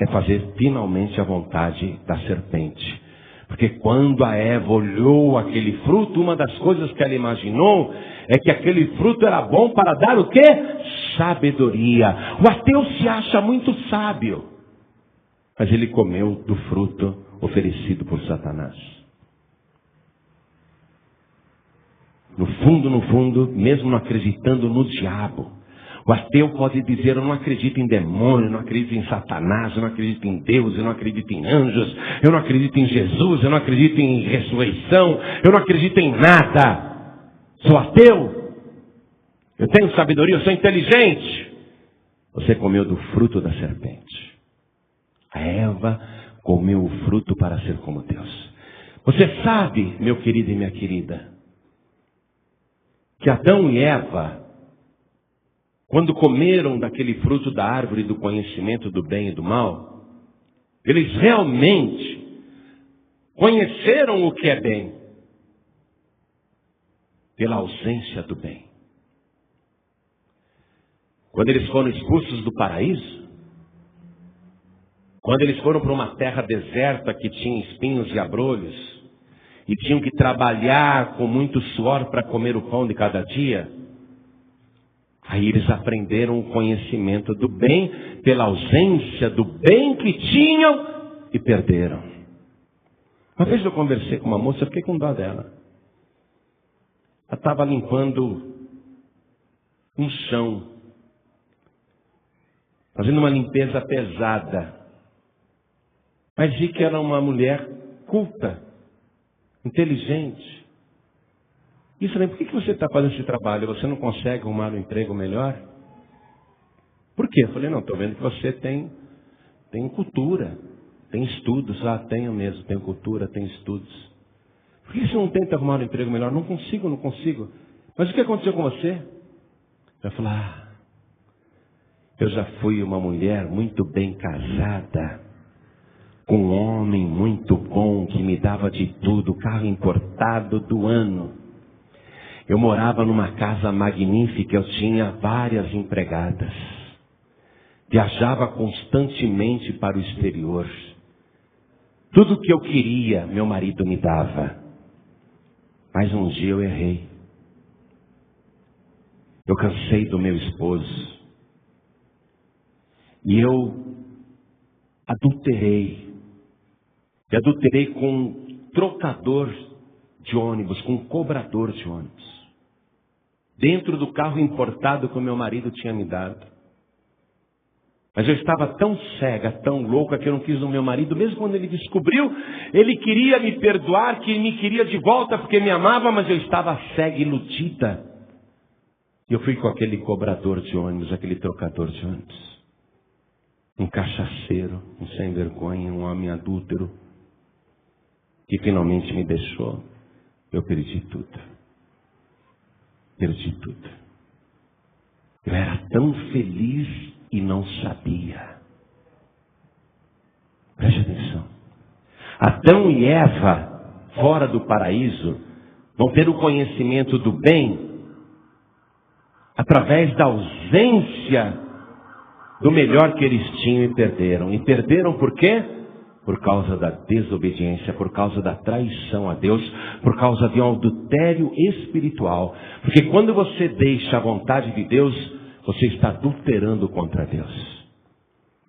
Speaker 2: é fazer finalmente a vontade da serpente. Porque quando a Eva olhou aquele fruto, uma das coisas que ela imaginou é que aquele fruto era bom para dar o quê? Sabedoria. O ateu se acha muito sábio, mas ele comeu do fruto oferecido por Satanás. No fundo, mesmo não acreditando no diabo, o ateu pode dizer, eu não acredito em demônio, eu não acredito em Satanás, eu não acredito em Deus, eu não acredito em anjos, eu não acredito em Jesus, eu não acredito em ressurreição, eu não acredito em nada. Sou ateu, eu tenho sabedoria, eu sou inteligente. Você comeu do fruto da serpente. A Eva comeu o fruto para ser como Deus. Você sabe, meu querido e minha querida, que Adão e Eva, quando comeram daquele fruto da árvore do conhecimento do bem e do mal, eles realmente conheceram o que é bem, pela ausência do bem. Quando eles foram expulsos do paraíso, quando eles foram para uma terra deserta que tinha espinhos e abrolhos, e tinham que trabalhar com muito suor para comer o pão de cada dia, aí eles aprenderam o conhecimento do bem, pela ausência do bem que tinham e perderam. Uma vez eu conversei com uma moça, eu fiquei com dó dela. Ela estava limpando um chão, fazendo uma limpeza pesada. Mas vi que era uma mulher culta, inteligente. E eu falei, por que você está fazendo esse trabalho? Você não consegue arrumar um emprego melhor? Por quê? Eu falei, não, estou vendo que você tem cultura, tem estudos. Ah, tenho mesmo, tenho cultura, tenho estudos. Por que você não tenta arrumar um emprego melhor? Não consigo. Mas o que aconteceu com você? Eu falei, eu já fui uma mulher muito bem casada, com um homem muito bom que me dava de tudo, carro importado do ano. Eu morava numa casa magnífica, eu tinha várias empregadas. Viajava constantemente para o exterior. Tudo que eu queria, meu marido me dava. Mas um dia eu errei. Eu cansei do meu esposo. E eu adulterei. E adulterei com um trocador de ônibus, com um cobrador de ônibus. Dentro do carro importado que o meu marido tinha me dado. Mas eu estava tão cega, tão louca, que eu não quis o meu marido. Mesmo quando ele descobriu, ele queria me perdoar, que me queria de volta porque me amava, mas eu estava cega, iludida. E eu fui com aquele cobrador de ônibus, aquele trocador de ônibus. Um cachaceiro, um sem vergonha, um homem adúltero, que finalmente me deixou. Eu perdi tudo. Perdi tudo. Eu era tão feliz e não sabia. Preste atenção. Adão e Eva, fora do paraíso, vão ter o conhecimento do bem através da ausência do melhor que eles tinham e perderam. E perderam por quê? por causa da desobediência, por causa da traição a Deus, por causa de um adultério espiritual. Porque quando você deixa a vontade de Deus, você está adulterando contra Deus.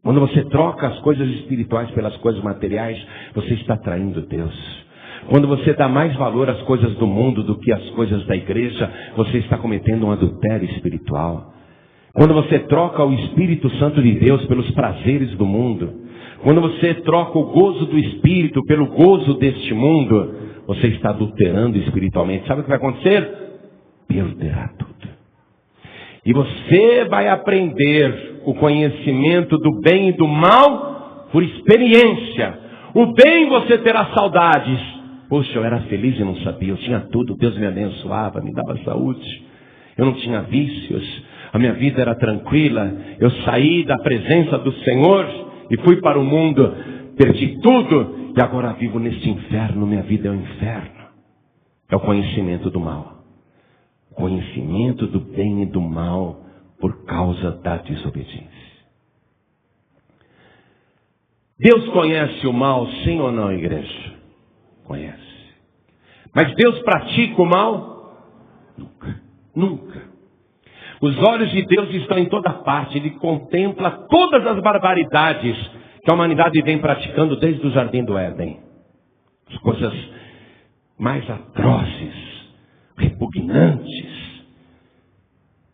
Speaker 2: Quando você troca as coisas espirituais pelas coisas materiais, você está traindo Deus. Quando você dá mais valor às coisas do mundo do que às coisas da igreja, você está cometendo um adultério espiritual. Quando você troca o Espírito Santo de Deus pelos prazeres do mundo, quando você troca o gozo do Espírito pelo gozo deste mundo, você está adulterando espiritualmente. Sabe o que vai acontecer? Perderá tudo. E você vai aprender o conhecimento do bem e do mal por experiência. O bem você terá saudades. Poxa, eu era feliz e não sabia. Eu tinha tudo. Deus me abençoava, me dava saúde. Eu não tinha vícios. A minha vida era tranquila. Eu saí da presença do Senhor e fui para o mundo. Perdi tudo. E agora vivo nesse inferno. Minha vida é um inferno. É o conhecimento do mal. O conhecimento do bem e do mal por causa da desobediência. Deus conhece o mal, sim ou não, igreja? Conhece. Mas Deus pratica o mal? Nunca. Nunca. Os olhos de Deus estão em toda parte. Ele contempla todas as barbaridades que a humanidade vem praticando desde o Jardim do Éden. As coisas mais atrozes, repugnantes,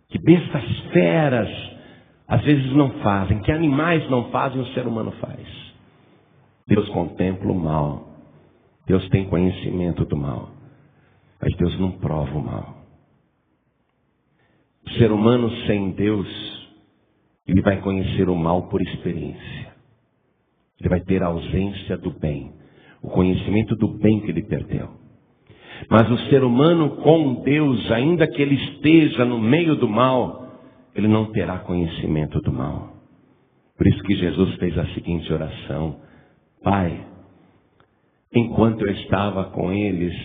Speaker 2: que bestas feras às vezes não fazem, que animais não fazem, o ser humano faz. Deus contempla o mal. Deus tem conhecimento do mal. Mas Deus não prova o mal. O ser humano sem Deus, ele vai conhecer o mal por experiência. Ele vai ter a ausência do bem. O conhecimento do bem que ele perdeu. Mas o ser humano com Deus, ainda que ele esteja no meio do mal, ele não terá conhecimento do mal. Por isso que Jesus fez a seguinte oração: Pai, enquanto eu estava com eles,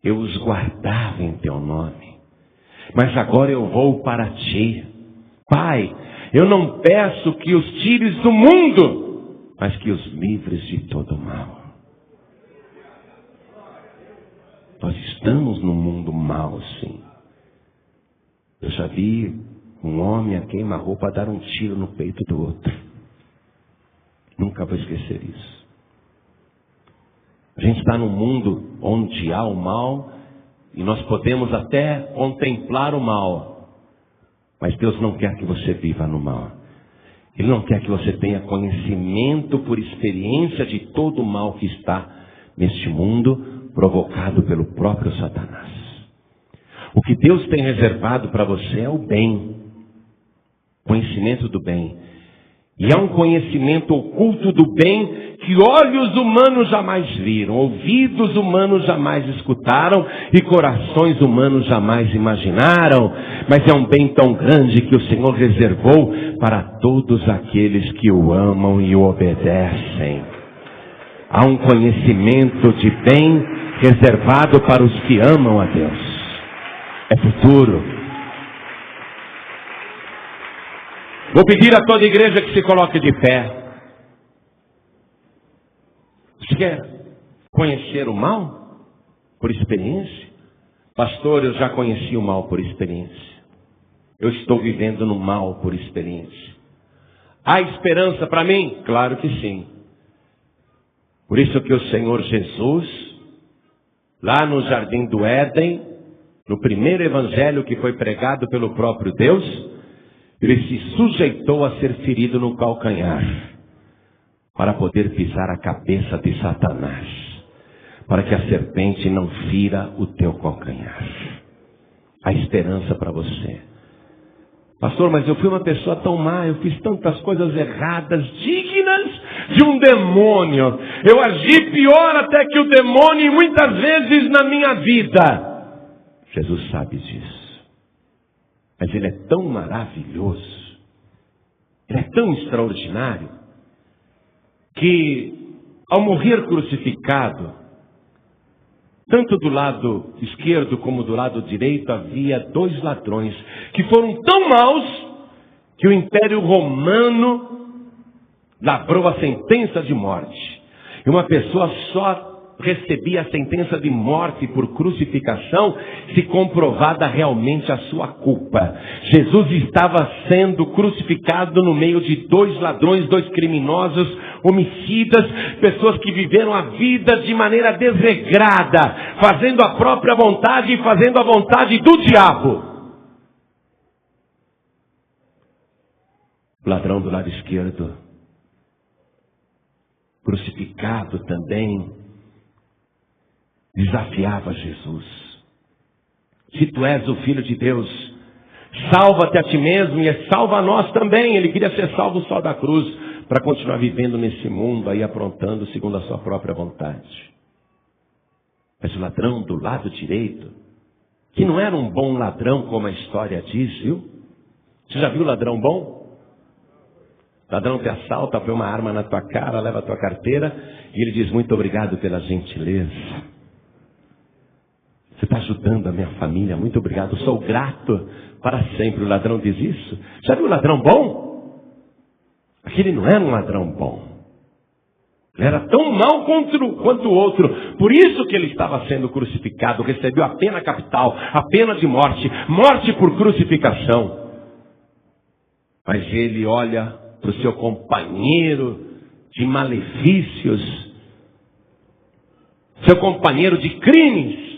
Speaker 2: eu os guardava em teu nome. Mas agora eu vou para ti. Pai, eu não peço que os tires do mundo, mas que os livres de todo mal. Nós estamos num mundo mau, sim. Eu já vi um homem a queima-roupa dar um tiro no peito do outro. Nunca vou esquecer isso. A gente está num mundo onde há o mal e nós podemos até contemplar o mal. Mas Deus não quer que você viva no mal. Ele não quer que você tenha conhecimento por experiência de todo o mal que está neste mundo, provocado pelo próprio Satanás. O que Deus tem reservado para você é o bem. Conhecimento do bem. E é um conhecimento oculto do bem que olhos humanos jamais viram, ouvidos humanos jamais escutaram e corações humanos jamais imaginaram. Mas é um bem tão grande que o Senhor reservou para todos aqueles que o amam e o obedecem. Há um conhecimento de bem reservado para os que amam a Deus. É futuro. Vou pedir a toda a igreja que se coloque de pé. Você quer conhecer o mal por experiência? Pastor, eu já conheci o mal por experiência. Eu estou vivendo no mal por experiência. Há esperança para mim? Claro que sim. Por isso que o Senhor Jesus, lá no Jardim do Éden, no primeiro evangelho que foi pregado pelo próprio Deus, ele se sujeitou a ser ferido no calcanhar, para poder pisar a cabeça de Satanás, para que a serpente não fira o teu calcanhar. Há esperança para você. Pastor, mas eu fui uma pessoa tão má, eu fiz tantas coisas erradas, dignas de um demônio. Eu agi pior até que o demônio muitas vezes na minha vida. Jesus sabe disso. Mas Ele é tão maravilhoso, Ele é tão extraordinário, que ao morrer crucificado, tanto do lado esquerdo como do lado direito havia 2 ladrões que foram tão maus que o Império Romano lavrou a sentença de morte. E uma pessoa só recebia a sentença de morte por crucificação se comprovada realmente a sua culpa. Jesus estava sendo crucificado no meio de 2 ladrões, 2 criminosos, homicidas, pessoas que viveram a vida de maneira desregrada, fazendo a própria vontade e fazendo a vontade do diabo. O ladrão do lado esquerdo, crucificado também, desafiava Jesus. Se tu és o Filho de Deus, salva-te a ti mesmo e salva a nós também. Ele queria ser salvo só da cruz, para continuar vivendo nesse mundo aí, aprontando segundo a sua própria vontade. Mas o ladrão do lado direito, que não era um bom ladrão como a história diz, viu? Você já viu ladrão bom? Ladrão te assalta, põe uma arma na tua cara, leva a tua carteira e ele diz: muito obrigado pela gentileza. Você está ajudando a minha família, muito obrigado, sou grato para sempre. O ladrão diz isso. Já viu o ladrão bom? Aquele não era um ladrão bom. Ele era tão mau quanto o outro. Por isso que ele estava sendo crucificado. Recebeu a pena capital, a pena de morte. Morte por crucificação. Mas ele olha para o seu companheiro de malefícios, seu companheiro de crimes,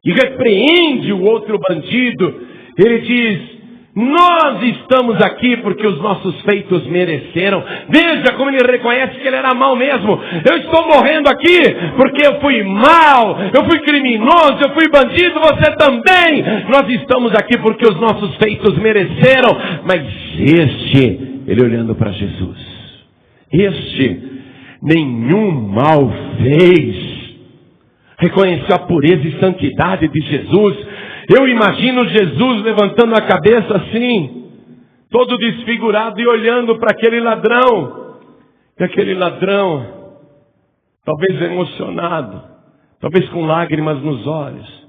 Speaker 2: e repreende o outro bandido. Ele diz: nós estamos aqui porque os nossos feitos mereceram. Veja como ele reconhece que ele era mau mesmo. Eu estou morrendo aqui porque eu fui mau, eu fui criminoso, eu fui bandido, você também. Nós estamos aqui porque os nossos feitos mereceram. Mas este, ele olhando para Jesus, este nenhum mal fez. Reconheceu a pureza e santidade de Jesus. Eu imagino Jesus levantando a cabeça assim, todo desfigurado e olhando para aquele ladrão. E aquele ladrão, talvez emocionado, talvez com lágrimas nos olhos.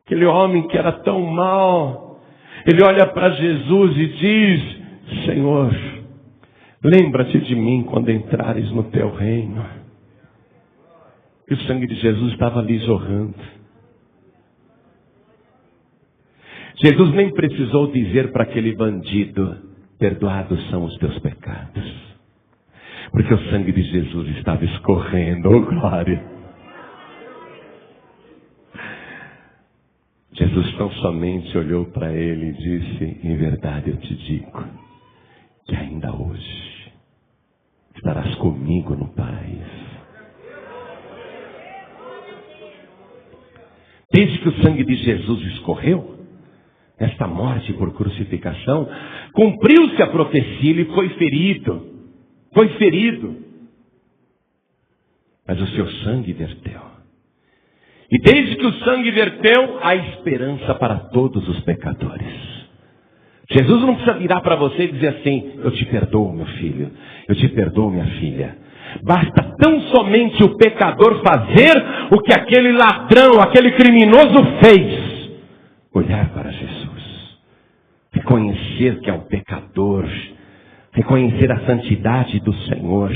Speaker 2: Aquele homem que era tão mau, ele olha para Jesus e diz: Senhor, lembra-te de mim quando entrares no teu reino. E o sangue de Jesus estava ali jorrando. Jesus nem precisou dizer para aquele bandido: perdoados são os teus pecados. Porque o sangue de Jesus estava escorrendo, oh glória. Jesus tão somente olhou para ele e disse: em verdade eu te digo, que ainda hoje estarás comigo no paraíso. Desde que o sangue de Jesus escorreu, esta morte por crucificação, cumpriu-se a profecia, ele foi ferido. Foi ferido. Mas o seu sangue verteu. E desde que o sangue verteu, há esperança para todos os pecadores. Jesus não precisa virar para você e dizer assim: eu te perdoo, meu filho, eu te perdoo, minha filha. Basta tão somente o pecador fazer o que aquele ladrão, aquele criminoso fez. Olhar para Jesus, reconhecer que é um pecador, reconhecer a santidade do Senhor,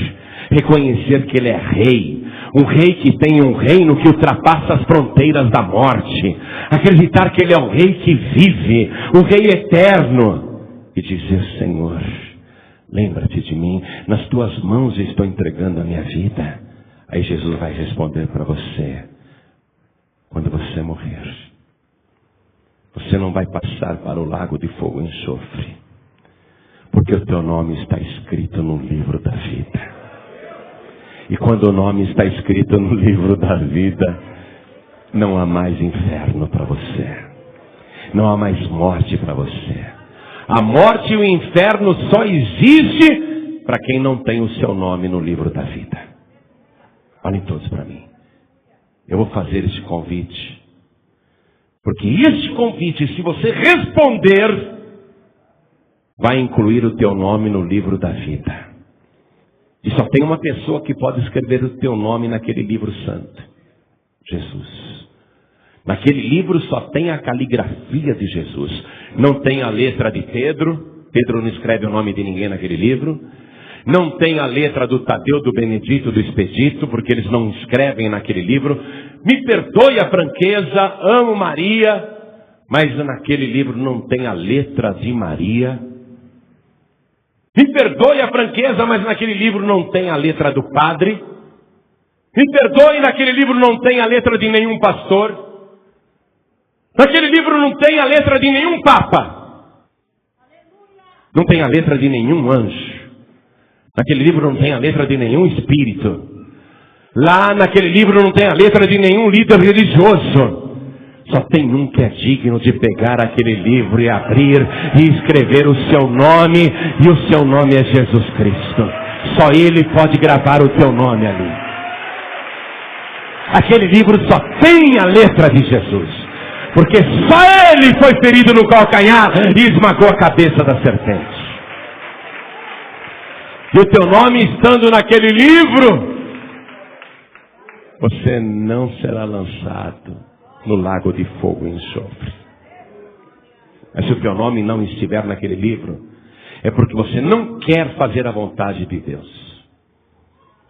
Speaker 2: reconhecer que Ele é rei, um rei que tem um reino que ultrapassa as fronteiras da morte, acreditar que Ele é um rei que vive, um rei eterno, e dizer: Senhor, lembra-te de mim, nas tuas mãos eu estou entregando a minha vida. Aí Jesus vai responder para você: quando você morrer, você não vai passar para o lago de fogo e enxofre, porque o teu nome está escrito no livro da vida. E quando o nome está escrito no livro da vida, não há mais inferno para você, não há mais morte para você. A morte e o inferno só existe para quem não tem o seu nome no livro da vida. Olhem todos para mim. Eu vou fazer este convite, porque este convite, se você responder, vai incluir o teu nome no livro da vida. E só tem uma pessoa que pode escrever o teu nome naquele livro santo: Jesus. Naquele livro só tem a caligrafia de Jesus. Não tem a letra de Pedro. Pedro não escreve o nome de ninguém naquele livro. não tem a letra do Tadeu, do Benedito, do Expedito, porque eles não escrevem naquele livro. Me perdoe a franqueza, amo Maria, mas naquele livro não tem a letra de Maria. Me perdoe a franqueza, mas naquele livro não tem a letra do padre. Me perdoe, naquele livro não tem a letra de nenhum pastor. Naquele livro não tem a letra de nenhum papa. Não tem a letra de nenhum anjo. Naquele livro não tem a letra de nenhum espírito. Lá naquele livro não tem a letra de nenhum líder religioso. Só tem um que é digno de pegar aquele livro e abrir e escrever o seu nome. E o seu nome é Jesus Cristo. Só Ele pode gravar o teu nome ali. Aquele livro só tem a letra de Jesus. Porque só Ele foi ferido no calcanhar e esmagou a cabeça da serpente. E o teu nome estando naquele livro, você não será lançado no lago de fogo e enxofre. Mas se o teu nome não estiver naquele livro, é porque você não quer fazer a vontade de Deus.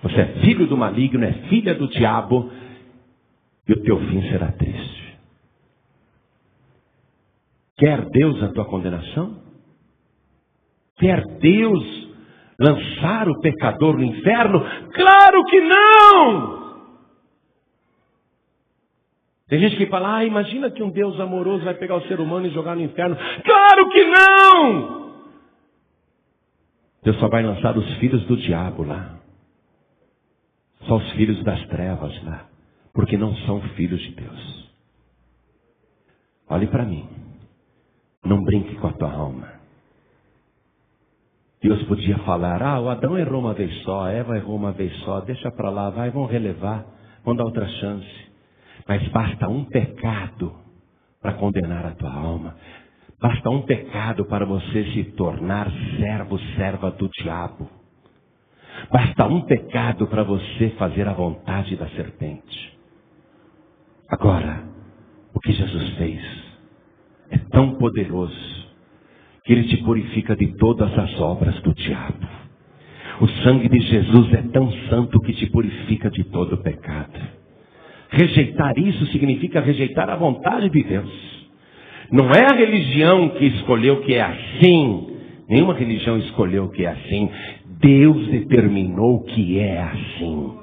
Speaker 2: Você é filho do maligno, é filha do diabo, e o teu fim será triste. Quer Deus a tua condenação? Quer Deus lançar o pecador no inferno? Claro que não! Tem gente que fala, imagina que um Deus amoroso vai pegar o ser humano e jogar no inferno. Claro que não! Deus só vai lançar os filhos do diabo lá. Só os filhos das trevas lá. Porque não são filhos de Deus. Olhe para mim. Não brinque com a tua alma. Deus podia falar, o Adão errou uma vez só, a Eva errou uma vez só, deixa para lá, vão relevar, vão dar outra chance. Mas basta um pecado para condenar a tua alma. Basta um pecado para você se tornar servo, serva do diabo. Basta um pecado para você fazer a vontade da serpente. Agora, o que Jesus fez é tão poderoso que Ele te purifica de todas as obras do diabo. O sangue de Jesus é tão santo que te purifica de todo o pecado. Rejeitar isso significa rejeitar a vontade de Deus. Não é a religião que escolheu que é assim. Nenhuma religião escolheu que é assim. Deus determinou que é assim.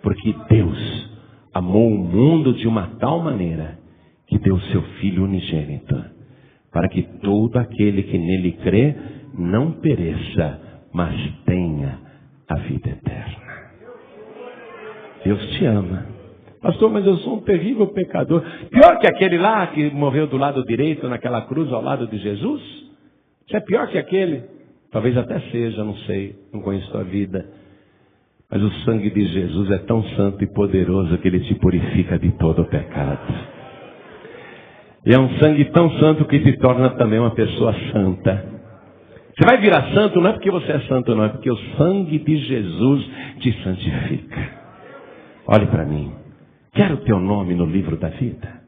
Speaker 2: Porque Deus amou o mundo de uma tal maneira que deu seu Filho unigênito, para que todo aquele que nele crê não pereça, mas tenha a vida eterna. Deus te ama. Pastor, mas eu sou um terrível pecador. Pior que aquele lá que morreu do lado direito naquela cruz ao lado de Jesus? Você é pior que aquele? Talvez até seja, não sei, não conheço a tua vida. Mas o sangue de Jesus é tão santo e poderoso que Ele te purifica de todo o pecado. E é um sangue tão santo que te torna também uma pessoa santa. Você vai virar santo não é porque você é santo, não. É porque o sangue de Jesus te santifica. Olhe para mim. Quer o teu nome no livro da vida?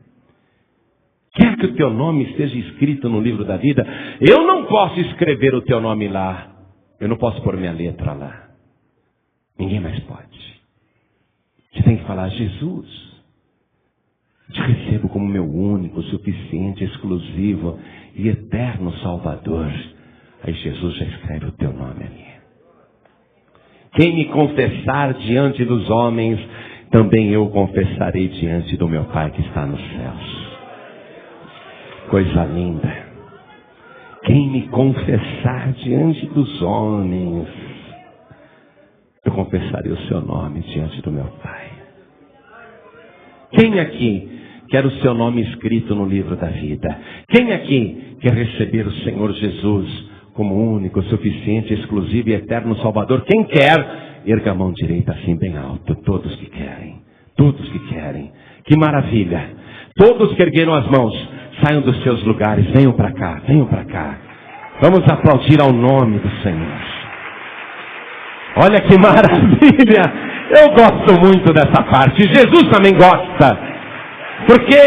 Speaker 2: Quer que o teu nome esteja escrito no livro da vida? Eu não posso escrever o teu nome lá. Eu não posso pôr minha letra lá. Ninguém mais pode. Você tem que falar, Jesus, te recebo como meu único, suficiente, exclusivo e eterno Salvador. Aí Jesus já escreve o teu nome ali. Quem me confessar diante dos homens, também eu confessarei diante do meu Pai que está nos céus. Coisa linda. Quem me confessar diante dos homens, eu confessarei o seu nome diante do meu Pai. Quem aqui quer o seu nome escrito no livro da vida? Quem aqui quer receber o Senhor Jesus como único, suficiente, exclusivo e eterno Salvador? Quem quer, erga a mão direita assim bem alto. Todos que querem. Todos que querem. Que maravilha. Todos que ergueram as mãos, saiam dos seus lugares. Venham para cá, venham para cá. Vamos aplaudir ao nome do Senhor. Olha que maravilha. Eu gosto muito dessa parte. Jesus também gosta. Porque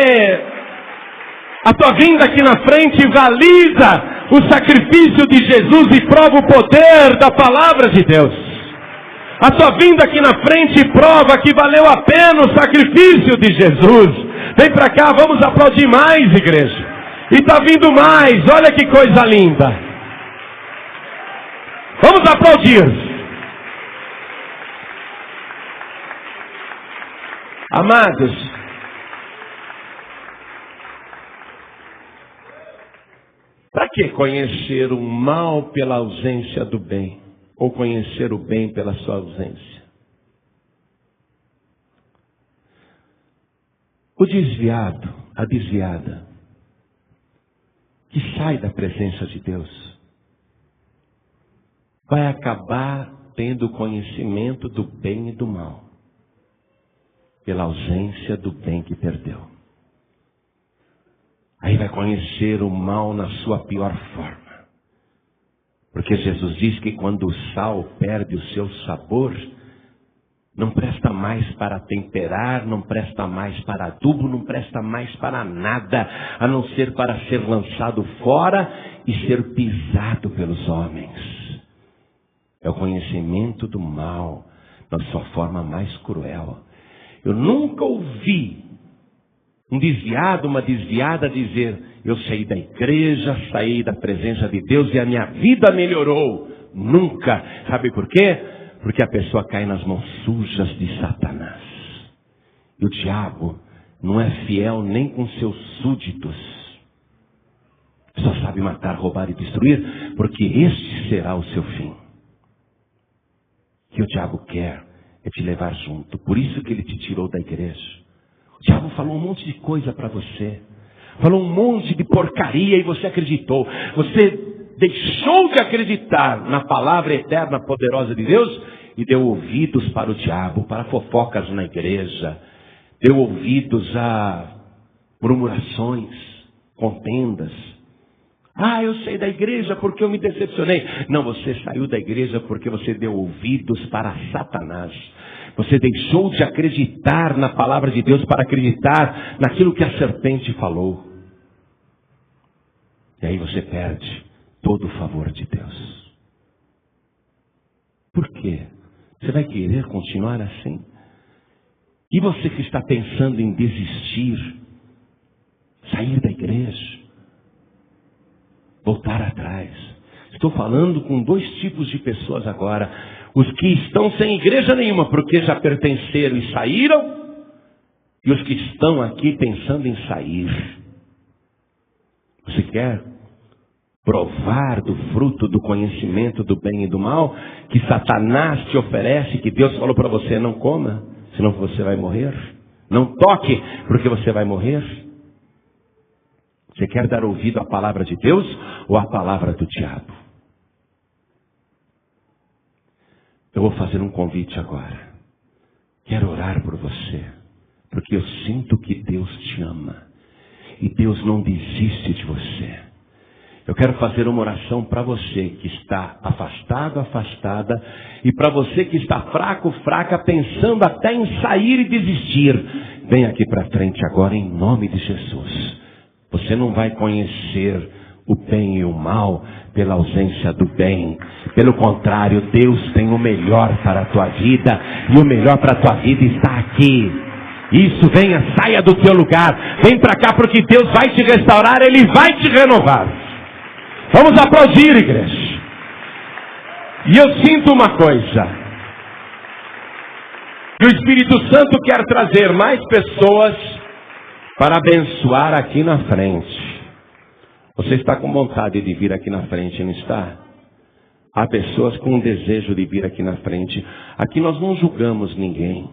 Speaker 2: a tua vinda aqui na frente valida o sacrifício de Jesus e prova o poder da palavra de Deus. A sua vinda aqui na frente prova que valeu a pena o sacrifício de Jesus. Vem para cá, vamos aplaudir mais, igreja. E está vindo mais, olha que coisa linda. Vamos aplaudir. Amados, para que conhecer o mal pela ausência do bem? Ou conhecer o bem pela sua ausência? O desviado, a desviada, que sai da presença de Deus, vai acabar tendo conhecimento do bem e do mal, pela ausência do bem que perdeu. Aí vai conhecer o mal na sua pior forma. Porque Jesus diz que quando o sal perde o seu sabor, não presta mais para temperar, não presta mais para adubo, não presta mais para nada, a não ser para ser lançado fora e ser pisado pelos homens. É o conhecimento do mal na sua forma mais cruel. Eu nunca ouvi um desviado, uma desviada dizer: eu saí da igreja, saí da presença de Deus e a minha vida melhorou. Nunca. Sabe por quê? Porque a pessoa cai nas mãos sujas de Satanás. E o diabo não é fiel nem com seus súditos. Só sabe matar, roubar e destruir, porque este será o seu fim. O que o diabo quer é te levar junto. Por isso que ele te tirou da igreja. O diabo falou um monte de coisa para você. Falou um monte de porcaria e você acreditou. Você deixou de acreditar na palavra eterna, poderosa de Deus e deu ouvidos para o diabo, para fofocas na igreja. Deu ouvidos a murmurações, contendas. Ah, eu saí da igreja porque eu me decepcionei. Não, você saiu da igreja porque você deu ouvidos para Satanás. Você deixou de acreditar na palavra de Deus para acreditar naquilo que a serpente falou. E aí você perde todo o favor de Deus. Por quê? Você vai querer continuar assim? E você que está pensando em desistir, sair da igreja, voltar atrás. Estou falando com dois tipos de pessoas agora. Os que estão sem igreja nenhuma, porque já pertenceram e saíram. E os que estão aqui pensando em sair. Você quer provar do fruto do conhecimento do bem e do mal, que Satanás te oferece, que Deus falou para você: não coma, senão você vai morrer. Não toque, porque você vai morrer. Você quer dar ouvido à palavra de Deus ou à palavra do diabo? Eu vou fazer um convite agora. Quero orar por você, porque eu sinto que Deus te ama. E Deus não desiste de você. Eu quero fazer uma oração para você que está afastado, afastada. E para você que está fraco, fraca, pensando até em sair e desistir. Vem aqui para frente agora em nome de Jesus. Você não vai conhecer o bem e o mal pela ausência do bem. Pelo contrário, Deus tem o melhor para a tua vida. E o melhor para a tua vida está aqui. Isso, venha, saia do teu lugar. Vem para cá porque Deus vai te restaurar, Ele vai te renovar. Vamos aplaudir, igreja. E eu sinto uma coisa. Que o Espírito Santo quer trazer mais pessoas para abençoar aqui na frente. Você está com vontade de vir aqui na frente, não está? Há pessoas com desejo de vir aqui na frente. Aqui nós não julgamos ninguém.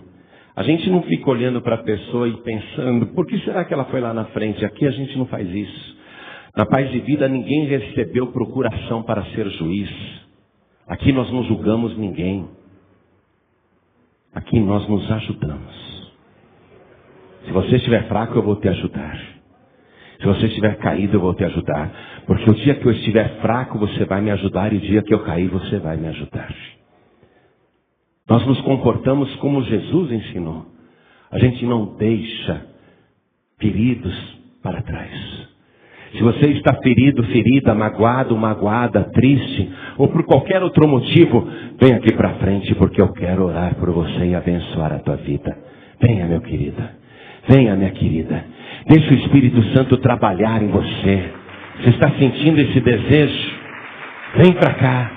Speaker 2: A gente não fica olhando para a pessoa e pensando: por que será que ela foi lá na frente? Aqui a gente não faz isso. Na Paz de Vida ninguém recebeu procuração para ser juiz. Aqui nós não julgamos ninguém. Aqui nós nos ajudamos. Se você estiver fraco, eu vou te ajudar. Se você estiver caído, eu vou te ajudar. Porque o dia que eu estiver fraco, você vai me ajudar. E o dia que eu cair, você vai me ajudar. Nós nos comportamos como Jesus ensinou. A gente não deixa feridos para trás. Se você está ferido, ferida, magoado, magoada, triste, ou por qualquer outro motivo, vem aqui para frente, porque eu quero orar por você e abençoar a tua vida. Venha, meu querido. Venha, minha querida. Deixa o Espírito Santo trabalhar em você. Você está sentindo esse desejo? Vem para cá.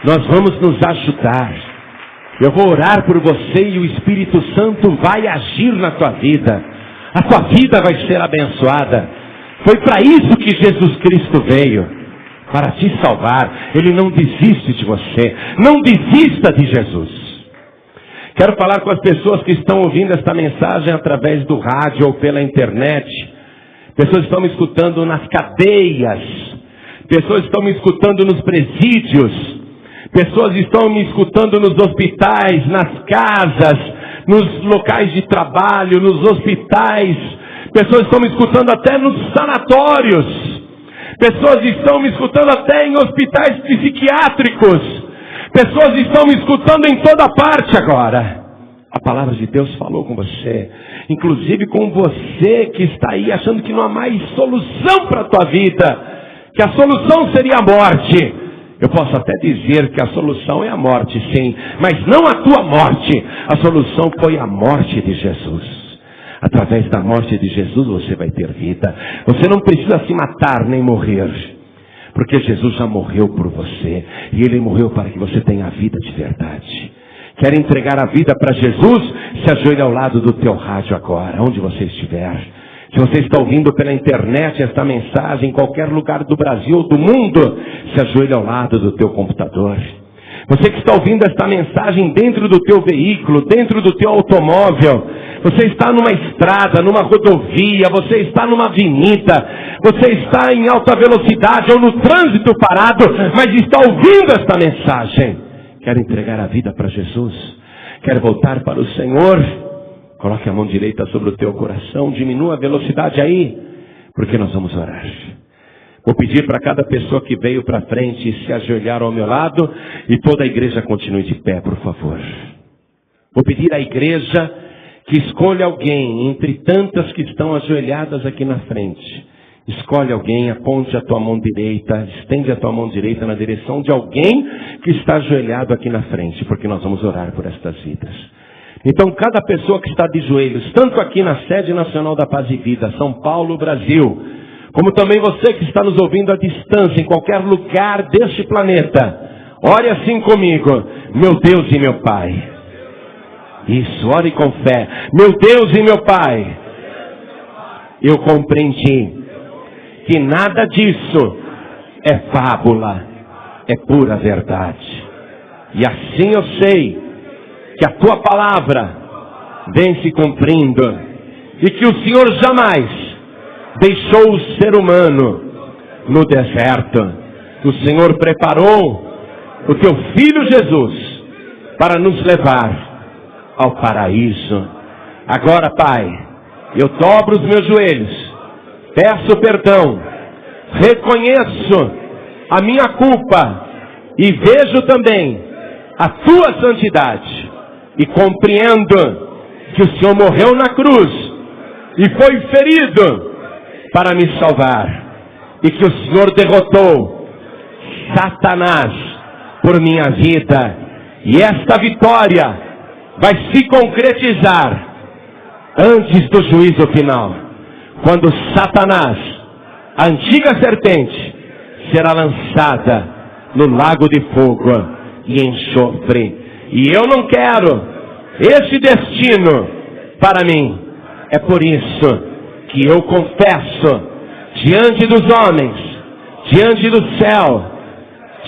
Speaker 2: Nós vamos nos ajudar. Eu vou orar por você e o Espírito Santo vai agir na tua vida. A tua vida vai ser abençoada. Foi para isso que Jesus Cristo veio. Para te salvar. Ele não desiste de você. Não desista de Jesus. Quero falar com as pessoas que estão ouvindo esta mensagem através do rádio ou pela internet. Pessoas estão me escutando nas cadeias. Pessoas estão me escutando nos presídios. Pessoas estão me escutando nos hospitais, nas casas, nos locais de trabalho, nos hospitais. Pessoas estão me escutando até nos sanatórios. Pessoas estão me escutando até em hospitais psiquiátricos. Pessoas estão me escutando em toda parte agora. A palavra de Deus falou com você. Inclusive com você que está aí achando que não há mais solução para a tua vida. Que a solução seria a morte. Eu posso até dizer que a solução é a morte, sim. Mas não a tua morte. A solução foi a morte de Jesus. Através da morte de Jesus você vai ter vida. Você não precisa se matar nem morrer. Porque Jesus já morreu por você. E Ele morreu para que você tenha a vida de verdade. Quer entregar a vida para Jesus? Se ajoelhe ao lado do teu rádio agora, onde você estiver. Se você está ouvindo pela internet esta mensagem, em qualquer lugar do Brasil ou do mundo, se ajoelhe ao lado do teu computador. Você que está ouvindo esta mensagem dentro do teu veículo, dentro do teu automóvel, você está numa estrada, numa rodovia, você está numa avenida, você está em alta velocidade ou no trânsito parado, mas está ouvindo esta mensagem. Quer entregar a vida para Jesus? Quer voltar para o Senhor? Coloque a mão direita sobre o teu coração, diminua a velocidade aí, porque nós vamos orar. Vou pedir para cada pessoa que veio para frente se ajoelhar ao meu lado e toda a igreja continue de pé, por favor. Vou pedir à igreja que escolha alguém entre tantas que estão ajoelhadas aqui na frente. Escolhe alguém, aponte a tua mão direita, estende a tua mão direita na direção de alguém que está ajoelhado aqui na frente, porque nós vamos orar por estas vidas. Então, cada pessoa que está de joelhos, tanto aqui na sede nacional da Paz e Vida, São Paulo, Brasil, como também você que está nos ouvindo à distância, em qualquer lugar deste planeta, ore assim comigo: meu Deus e meu Pai. Isso, ore com fé. Meu Deus e meu Pai, eu compreendi que nada disso é fábula, é pura verdade. E assim eu sei que a tua palavra vem se cumprindo e que o Senhor jamais deixou o ser humano no deserto. O Senhor preparou o teu Filho Jesus para nos levar ao paraíso. Agora, Pai, eu dobro os meus joelhos, peço perdão, reconheço a minha culpa e vejo também a tua santidade e compreendo que o Senhor morreu na cruz e foi ferido para me salvar, e que o Senhor derrotou Satanás por minha vida, e esta vitória vai se concretizar antes do juízo final, quando Satanás, a antiga serpente, será lançada no lago de fogo e enxofre. E eu não quero esse destino para mim. É por isso que eu confesso diante dos homens, diante do céu,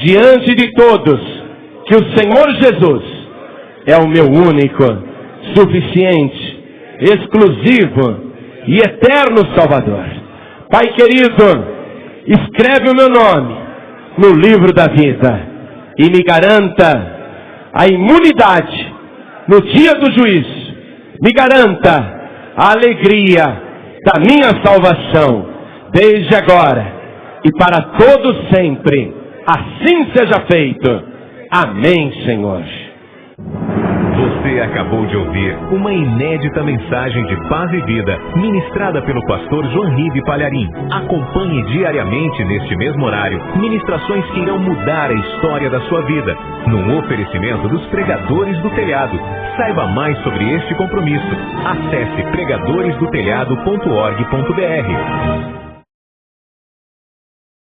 Speaker 2: diante de todos, que o Senhor Jesus é o meu único, suficiente, exclusivo e eterno Salvador. Pai querido, escreve o meu nome no livro da vida e me garanta a imunidade no dia do juízo. Me garanta a alegria da minha salvação, desde agora e para todo sempre. Assim seja feito. Amém, Senhor.
Speaker 1: Você acabou de ouvir uma inédita mensagem de paz e vida, ministrada pelo pastor João Ribe Palharim. Acompanhe diariamente neste mesmo horário, ministrações que irão mudar a história da sua vida, num oferecimento dos Pregadores do Telhado. Saiba mais sobre este compromisso. Acesse pregadoresdotelhado.org.br.